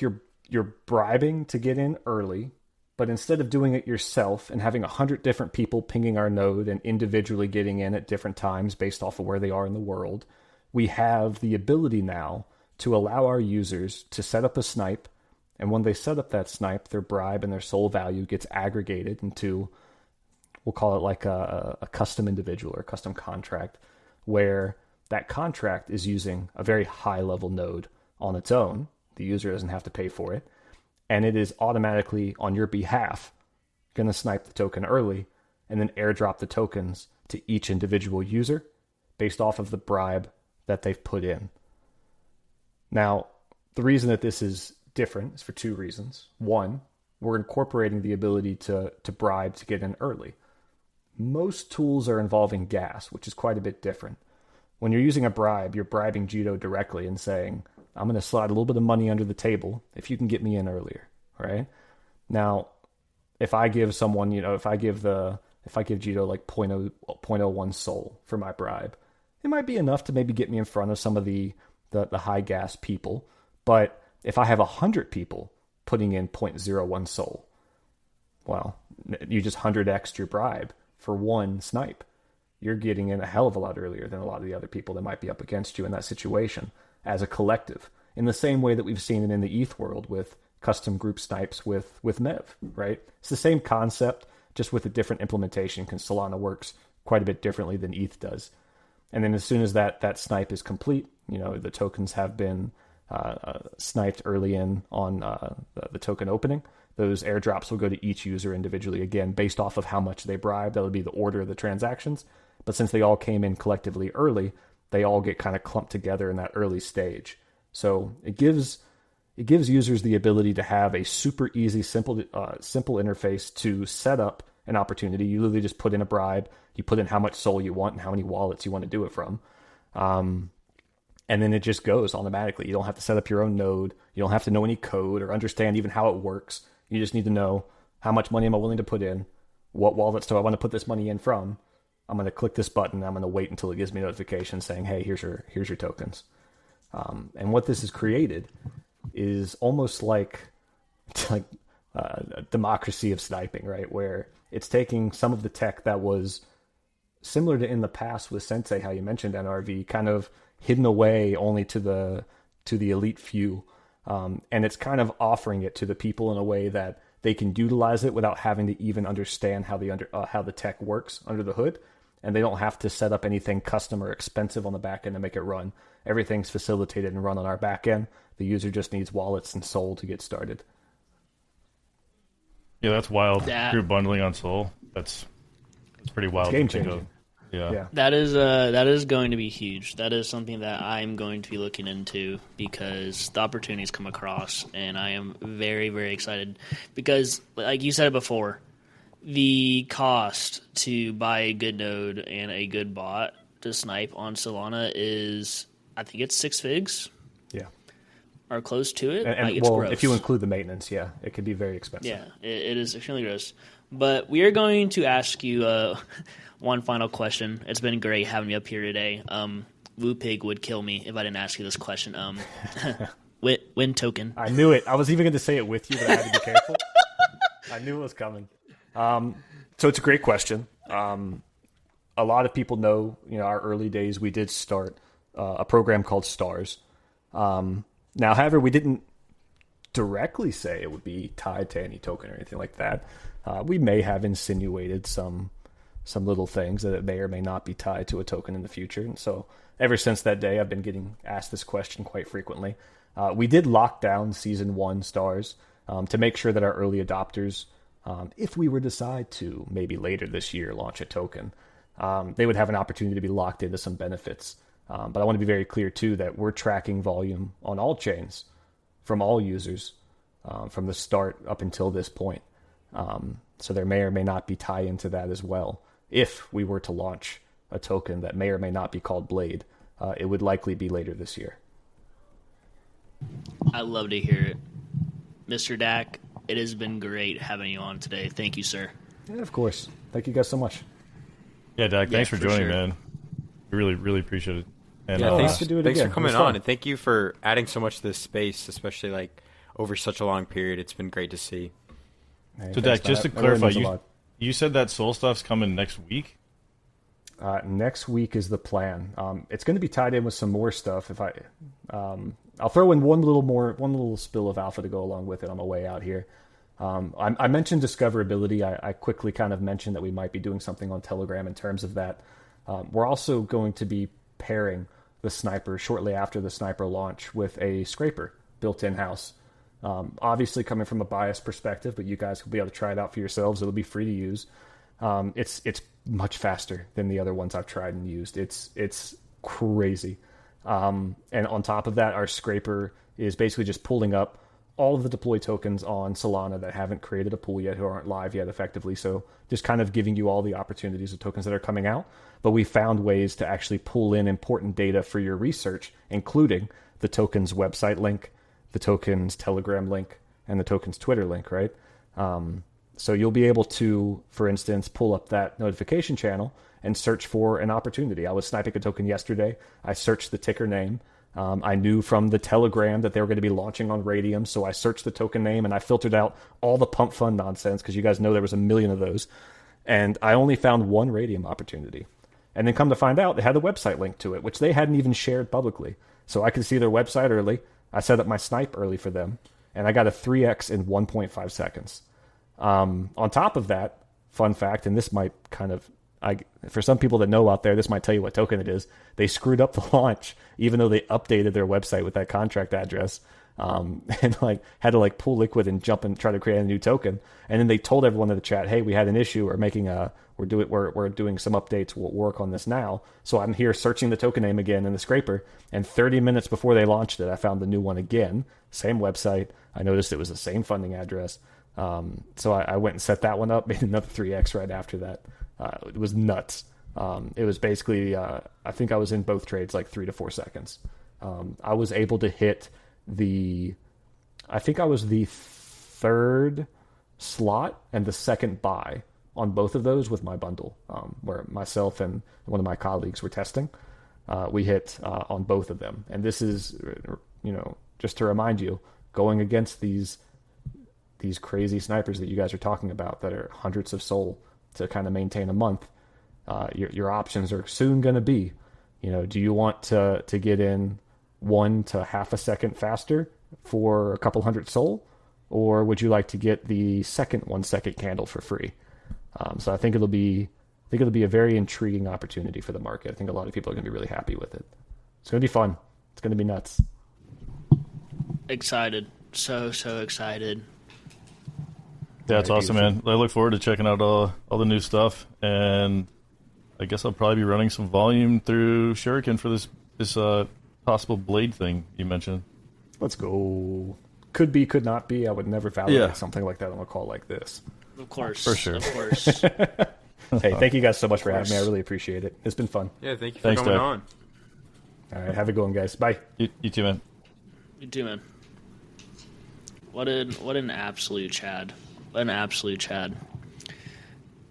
you're bribing to get in early, but instead of doing it yourself and having 100 different people pinging our node and individually getting in at different times based off of where they are in the world, we have the ability now to allow our users to set up a snipe, and when they set up that snipe, their bribe and their soul value gets aggregated into, we'll call it like a custom individual or custom contract, where that contract is using a very high-level node on its own. The user doesn't have to pay for it. And it is automatically, on your behalf, going to snipe the token early and then airdrop the tokens to each individual user based off of the bribe that they've put in. Now, the reason that this is different is for two reasons. One, we're incorporating the ability to bribe to get in early. Most tools are involving gas, which is quite a bit different. When you're using a bribe, you're bribing Jito directly and saying, I'm going to slide a little bit of money under the table if you can get me in earlier, right? Now, if I give someone, if I give Jito like 0.01 soul for my bribe, it might be enough to maybe get me in front of some of the high gas people. But if I have 100 people putting in 0.01 soul, well, you just 100x'd your bribe for one snipe. You're getting in a hell of a lot earlier than a lot of the other people that might be up against you in that situation as a collective, in the same way that we've seen it in the ETH world with custom group snipes with MEV, right? It's the same concept, just with a different implementation, because Solana works quite a bit differently than ETH does. And then as soon as that snipe is complete, the tokens have been sniped early on the token opening, those airdrops will go to each user individually, again, based off of how much they bribe. That would be the order of the transactions. But since they all came in collectively early, they all get kind of clumped together in that early stage. So it gives users the ability to have a super easy, simple interface to set up an opportunity. You literally just put in a bribe, you put in how much soul you want and how many wallets you want to do it from. And then it just goes automatically. You don't have to set up your own node. You don't have to know any code or understand even how it works. You just need to know how much money am I willing to put in, what wallets do I want to put this money in from. I'm going to click this button. I'm going to wait until it gives me a notification saying, hey, here's your tokens. And what this has created is almost like a democracy of sniping, right? Where it's taking some of the tech that was similar to in the past with Sensei, how you mentioned NRV, kind of hidden away only to the elite few. And it's kind of offering it to the people in a way that they can utilize it without having to even understand how the tech works under the hood. And they don't have to set up anything custom or expensive on the back end to make it run. Everything's facilitated and run on our back end. The user just needs wallets and Soul to get started. Yeah, that's wild. Group bundling on Soul. That's pretty wild. It's game changing. Yeah. That is going to be huge. That is something that I'm going to be looking into because the opportunities come across, and I am very, very excited because, like you said before, the cost to buy a good node and a good bot to snipe on Solana is, I think it's 6 figs. Yeah. Or close to it. And it's gross. If you include the maintenance, yeah, it could be very expensive. Yeah, it is extremely gross. But we are going to ask you one final question. It's been great having you up here today. Wupig would kill me if I didn't ask you this question. Win token. I knew it. I was even going to say it with you, but I had to be careful. I knew it was coming. So it's a great question. A lot of people know, our early days, we did start a program called STARS. Now, however, we didn't directly say it would be tied to any token or anything like that. We may have insinuated some little things that it may or may not be tied to a token in the future. And so ever since that day, I've been getting asked this question quite frequently. We did lock down Season 1 STARS to make sure that our early adopters, if we were to decide to maybe later this year launch a token, they would have an opportunity to be locked into some benefits. But I want to be very clear, too, that we're tracking volume on all chains from all users from the start up until this point. So there may or may not be tie into that as well. If we were to launch a token that may or may not be called Blade, it would likely be later this year. I love to hear it. Mr. Dak, it has been great having you on today. Thank you, sir. Yeah, of course. Thank you guys so much. Yeah, Dak, thanks for joining, man. We really, really appreciate it. And thanks again. for coming on, and thank you for adding so much to this space, especially over such a long period. It's been great to see. Hey, so, Dak, just to clarify, you said that Soul stuff's coming next week? Next week is the plan. It's going to be tied in with some more stuff. I'll throw in one little spill of alpha to go along with it on my way out here. I mentioned discoverability. I quickly kind of mentioned that we might be doing something on Telegram in terms of that. We're also going to be pairing the sniper shortly after the sniper launch with a scraper built in-house. Obviously coming from a biased perspective, but you guys will be able to try it out for yourselves. It'll be free to use. It's much faster than the other ones I've tried and used. It's crazy. And on top of that, our scraper is basically just pulling up all of the deploy tokens on Solana that haven't created a pool yet, who aren't live yet effectively. So just kind of giving you all the opportunities of tokens that are coming out. But we found ways to actually pull in important data for your research, including the token's website link, the token's Telegram link, and the token's Twitter link, right? So you'll be able to, for instance, pull up that notification channel and search for an opportunity. I was sniping a token yesterday. I searched the ticker name. I knew from the Telegram that they were going to be launching on Radium, so I searched the token name and I filtered out all the pump fund nonsense because you guys know there was a million of those. And I only found one Radium opportunity. And then come to find out, they had a website link to it, which they hadn't even shared publicly. So I could see their website early. I set up my snipe early for them, and I got a 3x in 1.5 seconds. On top of that, fun fact, and this might kind of, for some people that know out there, this might tell you what token it is. They screwed up the launch, even though they updated their website with that contract address, and had to pull liquid and jump and try to create a new token. And then they told everyone in the chat, "Hey, we had an issue. We're doing some updates. We'll work on this now." So I'm here searching the token name again in the scraper, and 30 minutes before they launched it, I found the new one again, same website. I noticed it was the same funding address. So I went and set that one up, made another 3x right after that. It was nuts. It was basically, I think I was in both trades 3 to 4 seconds. I was able to hit I think I was the third slot and the second buy on both of those with my bundle, where myself and one of my colleagues were testing. We hit on both of them. And this is, just to remind you, going against these crazy snipers that you guys are talking about that are hundreds of SOL to kind of maintain a month, your options are soon going to be, do you want to get in 1 to half a second faster for a couple hundred SOL, or would you like to get the second 1 second candle for free? So I think it'll be a very intriguing opportunity for the market. I think a lot of people are going to be really happy with it. It's going to be fun. It's going to be nuts. Excited. So excited. Yeah, it's awesome, man. I look forward to checking out all the new stuff, and I guess I'll probably be running some volume through Shuriken for this possible blade thing you mentioned. Let's go. Could be, could not be. I would never validate something like that on a call like this. Of course. For sure. Of course. Hey, thank you guys so much for having me. I really appreciate it. It's been fun. Yeah, thank you for coming on. All right, have a good one, guys. Bye. You too, man. You too, man. What an absolute Chad. What an absolute Chad.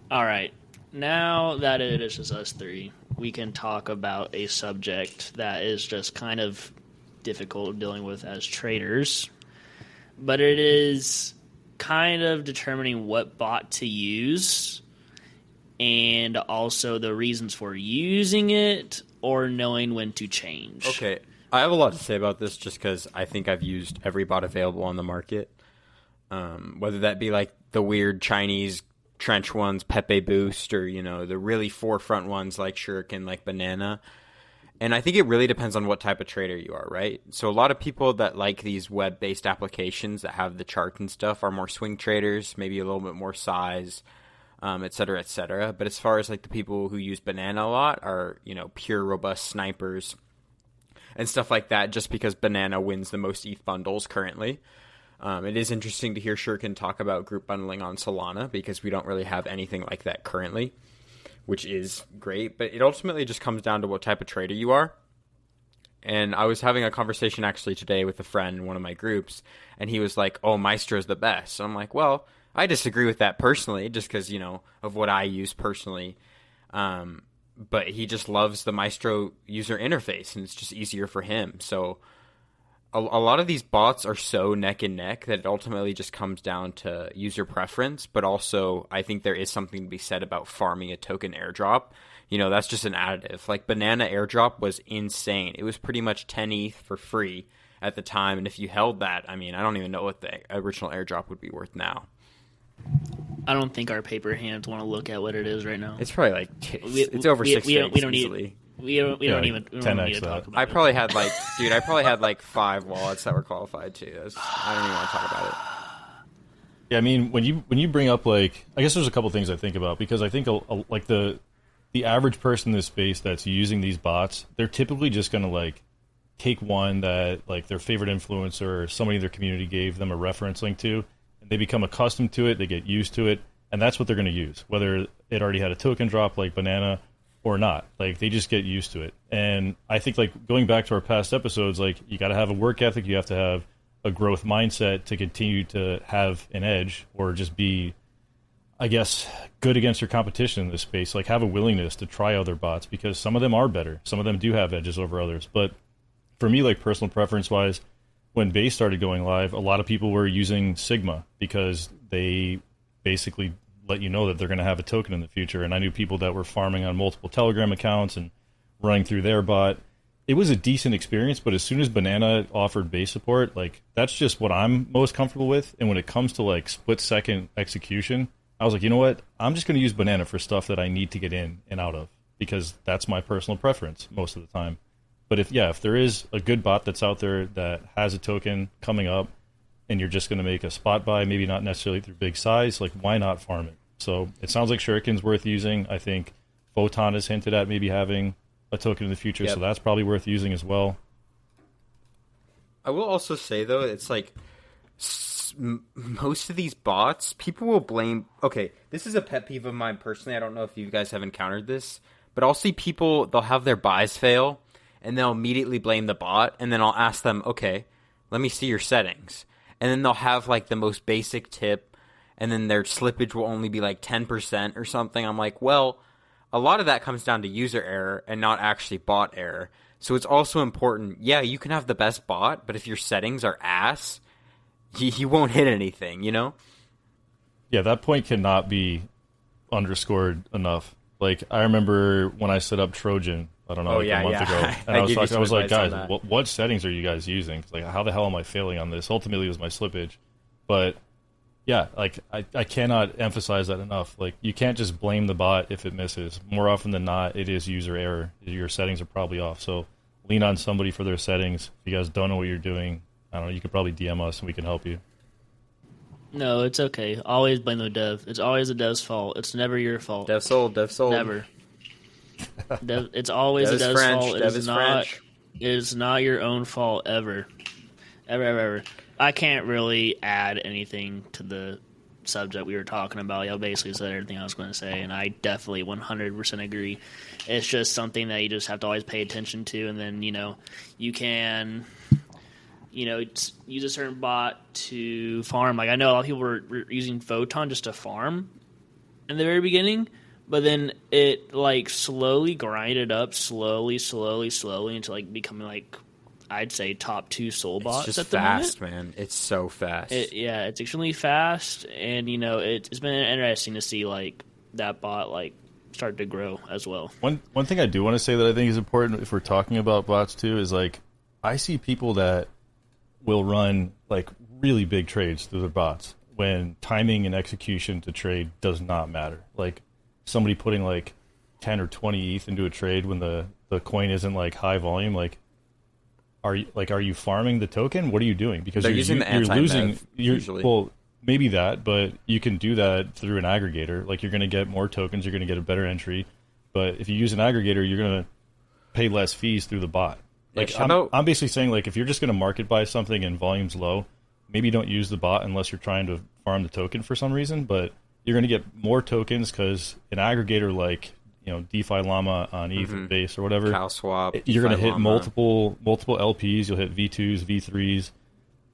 All right. Now that it is just us three, we can talk about a subject that is just kind of difficult dealing with as traders, but it is kind of determining what bot to use and also the reasons for using it or knowing when to change. Okay, I have a lot to say about this just because I think I've used every bot available on the market, whether that be like the weird Chinese trench ones, Pepe Boost, or the really forefront ones like Shuriken, like Banana. And I think it really depends on what type of trader you are, right? So a lot of people that like these web-based applications that have the charts and stuff are more swing traders, maybe a little bit more size, et cetera, et cetera. But as far as like the people who use Banana a lot are, pure robust snipers and stuff like that, just because Banana wins the most ETH bundles currently. It is interesting to hear Shuriken talk about group bundling on Solana because we don't really have anything like that currently, which is great. But it ultimately just comes down to what type of trader you are. And I was having a conversation actually today with a friend in one of my groups, and he was like, oh, Maestro's the best. So I'm like, well, I disagree with that personally, just because, of what I use personally. But he just loves the Maestro user interface, and it's just easier for him. So a lot of these bots are so neck and neck that it ultimately just comes down to user preference. But also, I think there is something to be said about farming a token airdrop. That's just an additive. Like Banana airdrop was insane. It was pretty much 10 ETH for free at the time. And if you held that, I don't even know what the original airdrop would be worth now. I don't think our paper hands want to look at what it is right now. It's probably like it's over 6 we don't easily. We don't even need to talk about I probably had like 5 wallets that were qualified too. I don't even want to talk about it. Yeah, when you bring up I guess there's a couple things I think about, because I think like the average person in this space that's using these bots, they're typically just gonna take one that like their favorite influencer or somebody in their community gave them a reference link to, and they become accustomed to it, they get used to it, and that's what they're gonna use, whether it already had a token drop like Banana or not. They just get used to it. And I think going back to our past episodes, you got to have a work ethic, you have to have a growth mindset to continue to have an edge, or just be, I guess, good against your competition in this space. Have a willingness to try other bots, because some of them are better. Some of them do have edges over others. But for me, personal preference wise, when Base started going live, a lot of people were using Sigma because they basically let you know that they're going to have a token in the future. And I knew people that were farming on multiple Telegram accounts and running through their bot. It was a decent experience, but as soon as Banana offered base support, that's just what I'm most comfortable with. And when it comes to split-second execution, I was like, you know what? I'm just going to use Banana for stuff that I need to get in and out of, because that's my personal preference most of the time. But if there is a good bot that's out there that has a token coming up, and you're just going to make a spot buy, maybe not necessarily through big size, why not farm it? So it sounds like Shuriken's worth using. I think Photon has hinted at maybe having a token in the future, so that's probably worth using as well. I will also say, though, it's most of these bots, people will blame... Okay, this is a pet peeve of mine personally. I don't know if you guys have encountered this, but I'll see people, they'll have their buys fail, and they'll immediately blame the bot, and then I'll ask them, okay, let me see your settings. And then they'll have the most basic tip, and then their slippage will only be 10% or something. I'm like, well, a lot of that comes down to user error and not actually bot error. So it's also important. Yeah, you can have the best bot, but if your settings are ass, you won't hit anything, Yeah, that point cannot be underscored enough. I remember when I set up Trojan, I don't know, a month ago, and I was like, guys, what settings are you guys using? How the hell am I failing on this? Ultimately, it was my slippage. But yeah, I cannot emphasize that enough. You can't just blame the bot if it misses. More often than not, it is user error. Your settings are probably off. So lean on somebody for their settings. If you guys don't know what you're doing, I don't know, you could probably DM us and we can help you. No, it's okay. Always blame the dev. It's always the dev's fault. It's never your fault. Dev sold. Never. It's always the dev's fault. It is not your own fault ever. Ever. I can't really add anything to the subject we were talking about. Y'all basically said everything I was going to say, and I definitely 100% agree. It's just something that you just have to always pay attention to, and then, you can... use a certain bot to farm. I know a lot of people were using Photon just to farm in the very beginning, but then it like slowly grinded up, slowly into like becoming like I'd say top 2 soul bots It's just at the fast, moment. man. It's so fast. It's extremely fast, and it's been interesting to see like that bot like start to grow as well. One thing I do want to say that I think is important if we're talking about bots too is like I see people that will run like really big trades through their bots when timing and execution to trade does not matter. Like somebody putting like 10 or 20 ETH into a trade when the coin isn't like high volume, like are you farming the token? What are you doing? Because They're you're using the you're losing anti-mev, usually. Well, maybe that, but you can do that through an aggregator. Like you're going to get more tokens, you're going to get a better entry. But if you use an aggregator, you're going to pay less fees through the bot. Like I'm basically saying, like if you're just going to market buy something and volume's low, maybe don't use the bot unless you're trying to farm the token for some reason. But you're going to get more tokens because an aggregator like DeFi Llama on ETH base or whatever, CalSwap, you're going to hit Llama. multiple LPs. You'll hit V2s, V3s.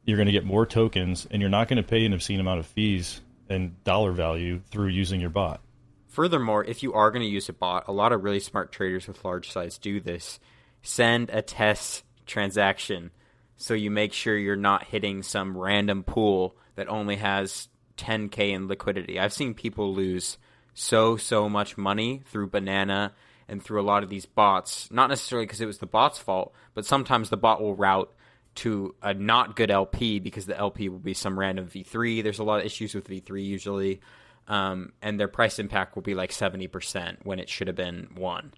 You're going to get more tokens, and you're not going to pay an obscene amount of fees and dollar value through using your bot. Furthermore, if you are going to use a bot, a lot of really smart traders with large size do this. Send a test transaction so you make sure you're not hitting some random pool that only has 10K in liquidity. I've seen people lose so much money through Banana and through a lot of these bots, not necessarily because it was the bot's fault, but sometimes the bot will route to a not good LP because the LP will be some random V3. There's a lot of issues with V3 usually, and their price impact will be like 70% when it should have been 1.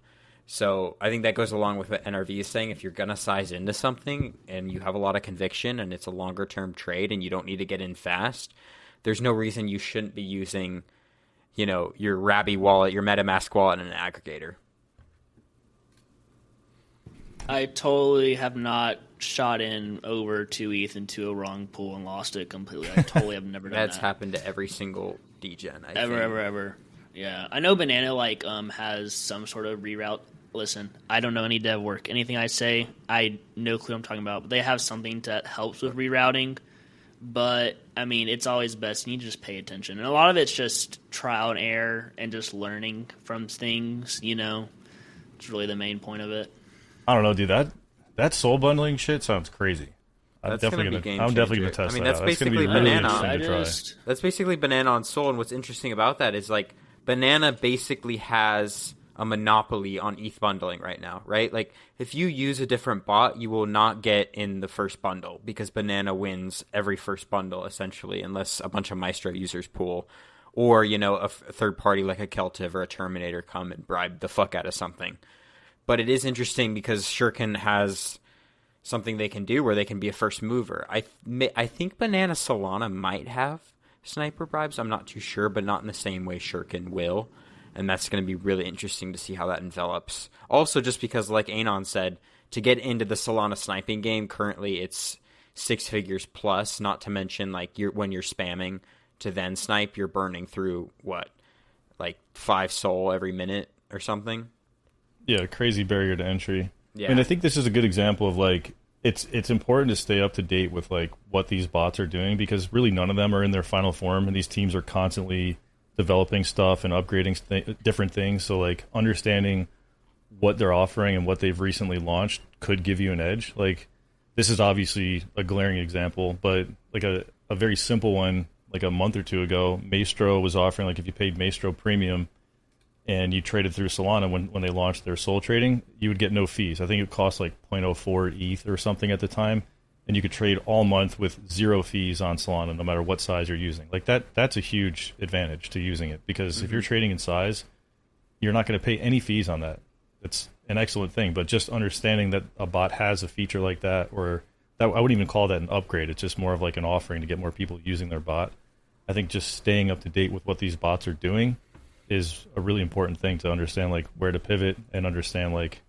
So I think that goes along with what NRV is saying. If you're going to size into something and you have a lot of conviction and it's a longer term trade and you don't need to get in fast, there's no reason you shouldn't be using your Rabby wallet, your MetaMask wallet, and an aggregator. I totally have not shot in over 2 ETH into a wrong pool and lost it completely. I totally have never done that. That's happened to every single degen. Ever. Yeah. I know Banana has some sort of reroute. Listen, I don't know any dev work. Anything I say, I no clue what I'm talking about. But they have something that helps with rerouting. But, I mean, it's always best. You need to just pay attention. And a lot of it's just trial and error and just learning from things, It's really the main point of it. I don't know, dude. That soul bundling shit sounds crazy. I'm That's definitely gonna test I mean, that that's out. basically That's gonna be really Banana. interesting to try. That's basically Banana on Soul, and what's interesting about that is, like, Banana basically has a monopoly on ETH bundling right now, right? Like, if you use a different bot, you will not get in the first bundle because Banana wins every first bundle, essentially, unless a bunch of Maestro users pool or, a third party like a Keltiv or a Terminator come and bribe the fuck out of something. But it is interesting because Shuriken has something they can do where they can be a first mover. I think Banana Solana might have sniper bribes. I'm not too sure, but not in the same way Shuriken will. And that's going to be really interesting to see how that envelops. Also, just because, like Anon said, to get into the Solana sniping game, currently it's 6 figures plus, not to mention like when you're spamming to then snipe, you're burning through, like 5 soul every minute or something? Yeah, crazy barrier to entry. Yeah. And I think this is a good example of like it's important to stay up to date with like what these bots are doing because really none of them are in their final form, and these teams are constantly developing stuff and upgrading different things. So like understanding what they're offering and what they've recently launched could give you an edge. Like this is obviously a glaring example, but like a very simple one, like a month or two ago, Maestro was offering, like if you paid Maestro Premium and you traded through Solana when they launched their Sol trading, you would get no fees. I think it cost like 0.04 ETH or something at the time, and you could trade all month with 0 fees on Solana, no matter what size you're using. Like that's a huge advantage to using it because if you're trading in size, you're not going to pay any fees on that. It's an excellent thing, but just understanding that a bot has a feature like that, or that I wouldn't even call that an upgrade. It's just more of like an offering to get more people using their bot. I think just staying up to date with what these bots are doing is a really important thing to understand, like where to pivot and understand like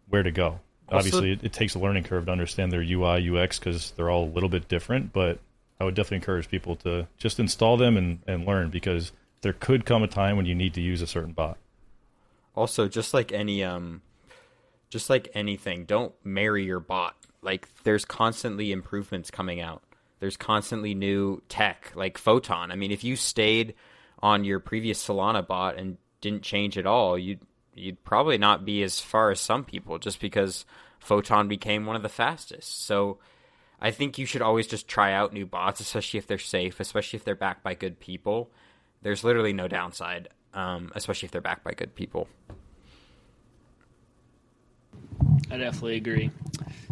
where to go. Also, obviously, it takes a learning curve to understand their UI, UX because they're all a little bit different, but I would definitely encourage people to just install them and learn because there could come a time when you need to use a certain bot. Also, just like anything, don't marry your bot. Like there's constantly improvements coming out. There's constantly new tech like Photon. I mean, if you stayed on your previous Solana bot and didn't change at all, you'd probably not be as far as some people just because Photon became one of the fastest. So I think you should always just try out new bots, especially if they're safe, especially if they're backed by good people. There's literally no downside, especially if they're backed by good people. I definitely agree.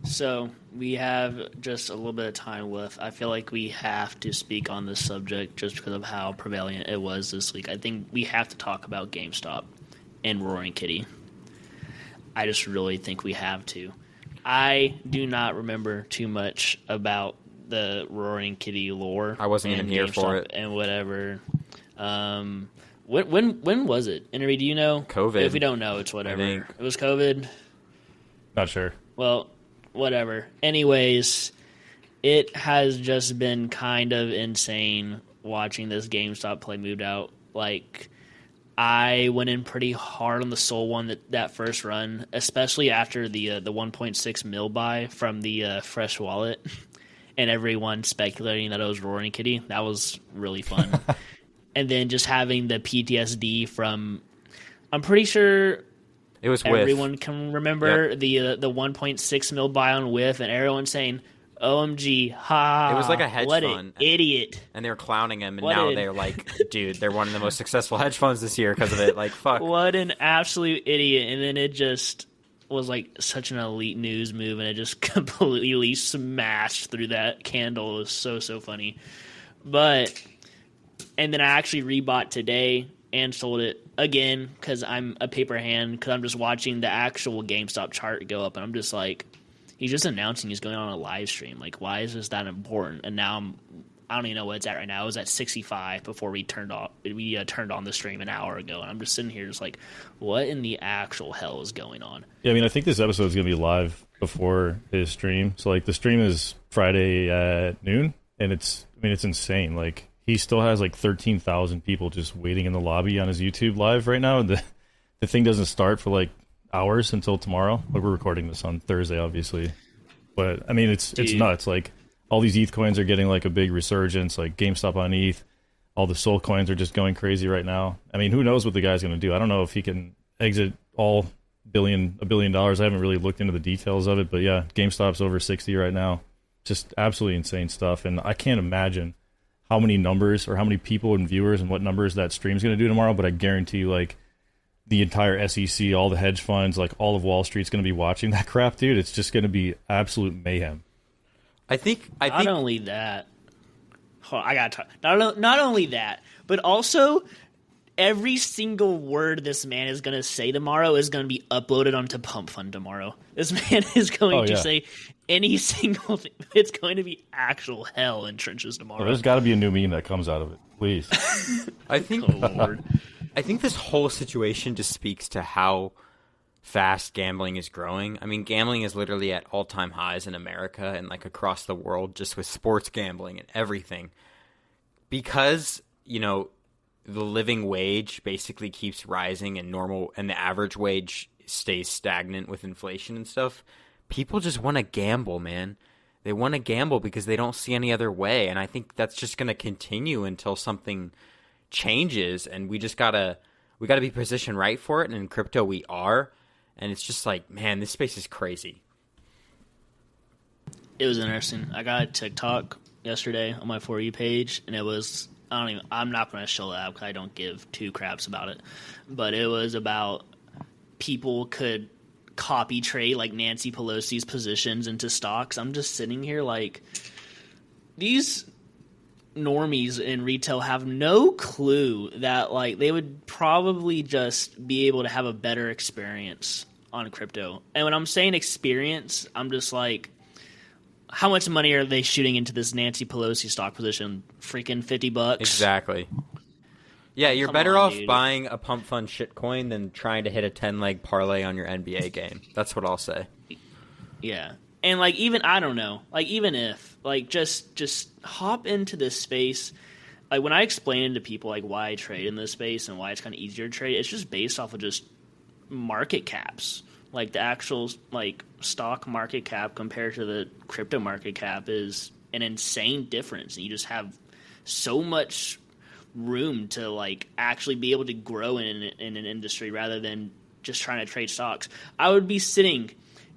So we have just a little bit of time left. I feel like we have to speak on this subject just because of how prevalent it was this week. I think we have to talk about GameStop and Roaring Kitty. I just really think we have to. I do not remember too much about the Roaring Kitty lore. I wasn't even here for it. And whatever. When was it? Henry, do you know? COVID. If we don't know, it's whatever. It was COVID? Not sure. Well, whatever. Anyways, it has just been kind of insane watching this GameStop play moved out. Like, I went in pretty hard on the Soul one that first run, especially after the 1.6 mil buy from the Fresh Wallet, and everyone speculating that it was Roaring Kitty. That was really fun. And then just having the PTSD from, I'm pretty sure it was everyone Whiff. can remember Yep. the 1.6 mil buy on Whiff, and everyone saying, OMG, ha. It was like a hedge what fund. An idiot. And they were clowning him, and What now an- they're like, dude, they're one of the most successful hedge funds this year because of it. Like, fuck. What an absolute idiot. And then it just was like such an elite news move, and it just completely smashed through that candle. It was so funny. And then I actually rebought today and sold it again because I'm a paper hand, because I'm just watching the actual GameStop chart go up, and I'm just like, he's just announcing he's going on a live stream. Like, why is this that important? And now I don't even know what it's at right now. It was at 65 before we turned on the stream an hour ago, and I'm just sitting here just like, what in the actual hell is going on? Yeah, I mean, I think this episode is going to be live before his stream. So, like, the stream is Friday at noon, and it's insane. Like, he still has, like, 13,000 people just waiting in the lobby on his YouTube live right now, and the thing doesn't start for, like, hours until tomorrow. Like, we're recording this on Thursday, obviously. But, I mean, it's nuts. Like, all these ETH coins are getting, like, a big resurgence, like GameStop on ETH. All the Soul coins are just going crazy right now. I mean, who knows what the guy's going to do? I don't know if he can exit all $1 billion. I haven't really looked into the details of it, but yeah, GameStop's over 60 right now. Just absolutely insane stuff, and I can't imagine how many numbers or how many people and viewers and what numbers that stream's going to do tomorrow, but I guarantee you, like, the entire SEC, all the hedge funds, like, all of Wall Street's going to be watching that crap, dude. It's just going to be absolute mayhem. I think Not only that, hold on, I gotta talk. Not only that, but also every single word this man is gonna say tomorrow is gonna be uploaded onto Pump Fund tomorrow. This man is going to say any single thing. It's going to be actual hell in trenches tomorrow. Well, there's got to be a new meme that comes out of it, please. I think Oh, Lord. I think this whole situation just speaks to how fast gambling is growing. I mean, gambling is literally at all-time highs in America and, like, across the world, just with sports gambling and everything. Because, you know, the living wage basically keeps rising and the average wage stays stagnant with inflation and stuff, people just want to gamble, man. They want to gamble because they don't see any other way, and I think that's just going to continue until something changes, and we gotta be positioned right for it, and in crypto we are. And it's just like, man, this space is crazy. It was interesting. I got a TikTok yesterday on my For You page, and it was, I'm not going to show that because I don't give two craps about it. But it was about people could copy trade, like, Nancy Pelosi's positions into stocks. I'm just sitting here like, these normies in retail have no clue that, like, they would probably just be able to have a better experience on crypto. And when I'm saying experience, I'm just like, how much money are they shooting into this Nancy Pelosi stock position? Freaking $50. Exactly. Yeah, you're Come better on, off dude. buying a pump fund shitcoin than trying to hit a 10-leg parlay on your NBA game. That's what I'll say. Yeah. And, like, even, I don't know, like, even if, like, just hop into this space. Like, when I explain to people, like, why I trade in this space and why it's kind of easier to trade, it's just based off of just market caps. Like, the actual, like, stock market cap compared to the crypto market cap is an insane difference. And you just have so much room to like actually be able to grow in an industry rather than just trying to trade stocks. I would be sitting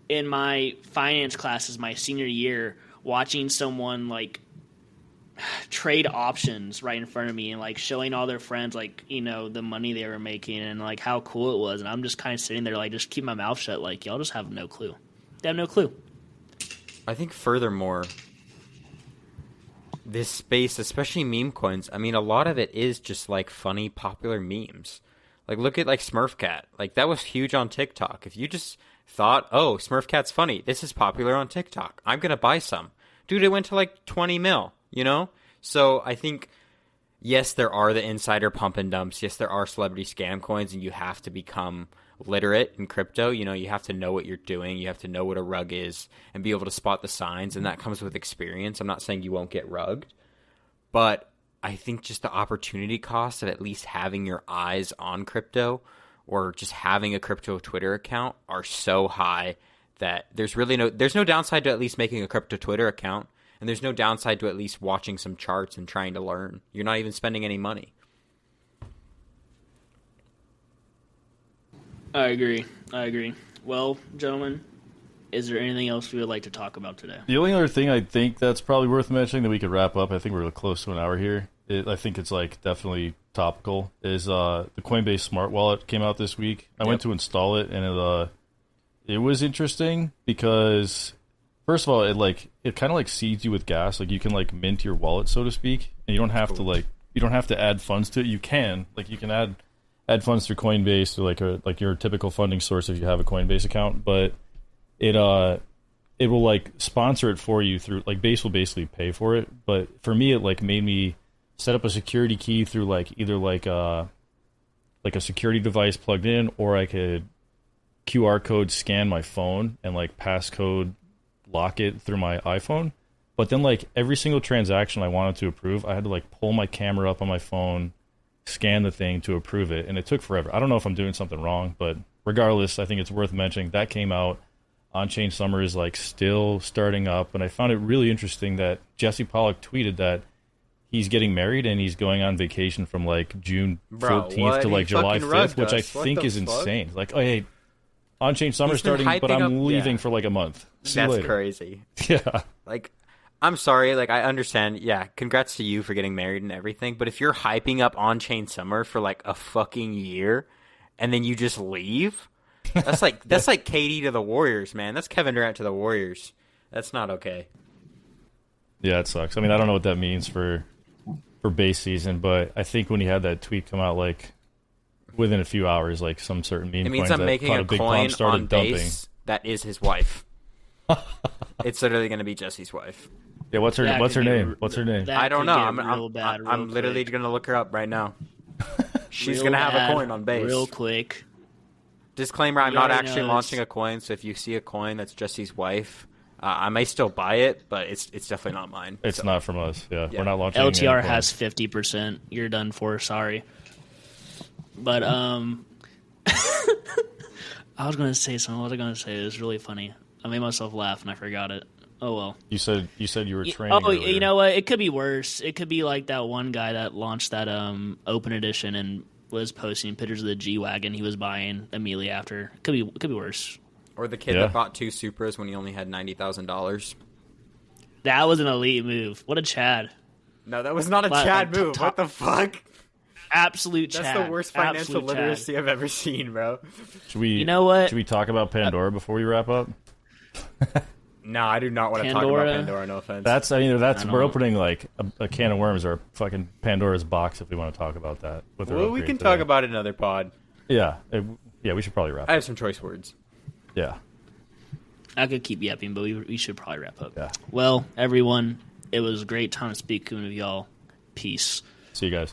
in my finance classes my senior year watching someone like trade options right in front of me and like showing all their friends like, you know, the money they were making and like how cool it was, and I'm just kind of sitting there like just keep my mouth shut, like y'all just have no clue. They have no clue. I think furthermore, this space, especially meme coins, I mean, a lot of it is just like funny, popular memes. Like, look at like Smurfcat. Like, that was huge on TikTok. If you just thought, oh, Smurfcat's funny, this is popular on TikTok, I'm going to buy some. Dude, it went to like 20 mil, you know? So I think, yes, there are the insider pump and dumps. Yes, there are celebrity scam coins, and you have to become literate in crypto. You know, you have to know what you're doing. You have to know what a rug is and be able to spot the signs, and that comes with experience. I'm not saying you won't get rugged, but I think just the opportunity cost of at least having your eyes on crypto or just having a crypto Twitter account are so high that there's no downside to at least making a crypto Twitter account, and there's no downside to at least watching some charts and trying to learn. You're not even spending any money. I agree. Well, gentlemen, is there anything else we would like to talk about today? The only other thing I think that's probably worth mentioning that we could wrap up, I think we're close to an hour here. I think it's like definitely topical, is the Coinbase Smart Wallet came out this week. I went to install it, and it was interesting because, first of all, it kind of like seeds you with gas. Like, you can like mint your wallet, so to speak, and you don't have to add funds to it. You can add funds through Coinbase or like your typical funding source if you have a Coinbase account, but it will like sponsor it for you through, like, Base will basically pay for it. But for me, it like made me set up a security key through like either like a security device plugged in, or I could QR code scan my phone and like passcode lock it through my iPhone. But then like every single transaction I wanted to approve, I had to like pull my camera up on my phone, scan the thing to approve it, and it took forever. I don't know if I'm doing something wrong, but regardless, I think it's worth mentioning. That came out. On-chain summer is like still starting up, and I found it really interesting that Jesse Pollock tweeted that he's getting married and he's going on vacation from like June 14th to like July 5th, which I think is insane. Like, oh, hey, on-chain summer starting, but I'm leaving for like a month. That's crazy. Yeah. Like, I'm sorry, like, I understand, yeah, congrats to you for getting married and everything, but if you're hyping up on-chain summer for like a fucking year and then you just leave, that's like KD to the Warriors, man. That's Kevin Durant to the Warriors. That's not okay. Yeah, it sucks. I mean, I don't know what that means for base season, but I think when he had that tweet come out, like, within a few hours, like, some certain meme it means coins I'm making a coin on base that is his wife. It's literally going to be Jesse's wife. Yeah, what's her name? What's her name? I don't know. I'm literally going to look her up right now. She's going to have a coin on base. Real quick. Disclaimer, I'm not actually launching a coin, so if you see a coin that's Jesse's wife, I may still buy it, but it's definitely not mine. It's not from us, yeah. We're not launching LTR has 50%. You're done for, sorry. But, I was going to say something. What was I going to say? It was really funny. I made myself laugh, and I forgot it. Oh, well. You said you were training earlier. You know what? It could be worse. It could be like that one guy that launched that open edition and was posting pictures of the G-Wagon he was buying immediately after. It could be worse. Or the kid that bought 2 Supras when he only had $90,000. That was an elite move. What a Chad. No, that was not a Chad move. What the fuck? Absolute Chad. That's the worst financial literacy I've ever seen, bro. You know what? Should we talk about Pandora before we wrap up? No, I do not want to talk about Pandora, no offense. We're opening like a can of worms or fucking Pandora's box if we want to talk about that. Well, we can talk about it in another pod. Yeah. We should probably wrap up. I have some choice words. Yeah. I could keep yapping, but we should probably wrap up. Yeah. Well, everyone, it was a great time to speak with y'all. Peace. See you guys.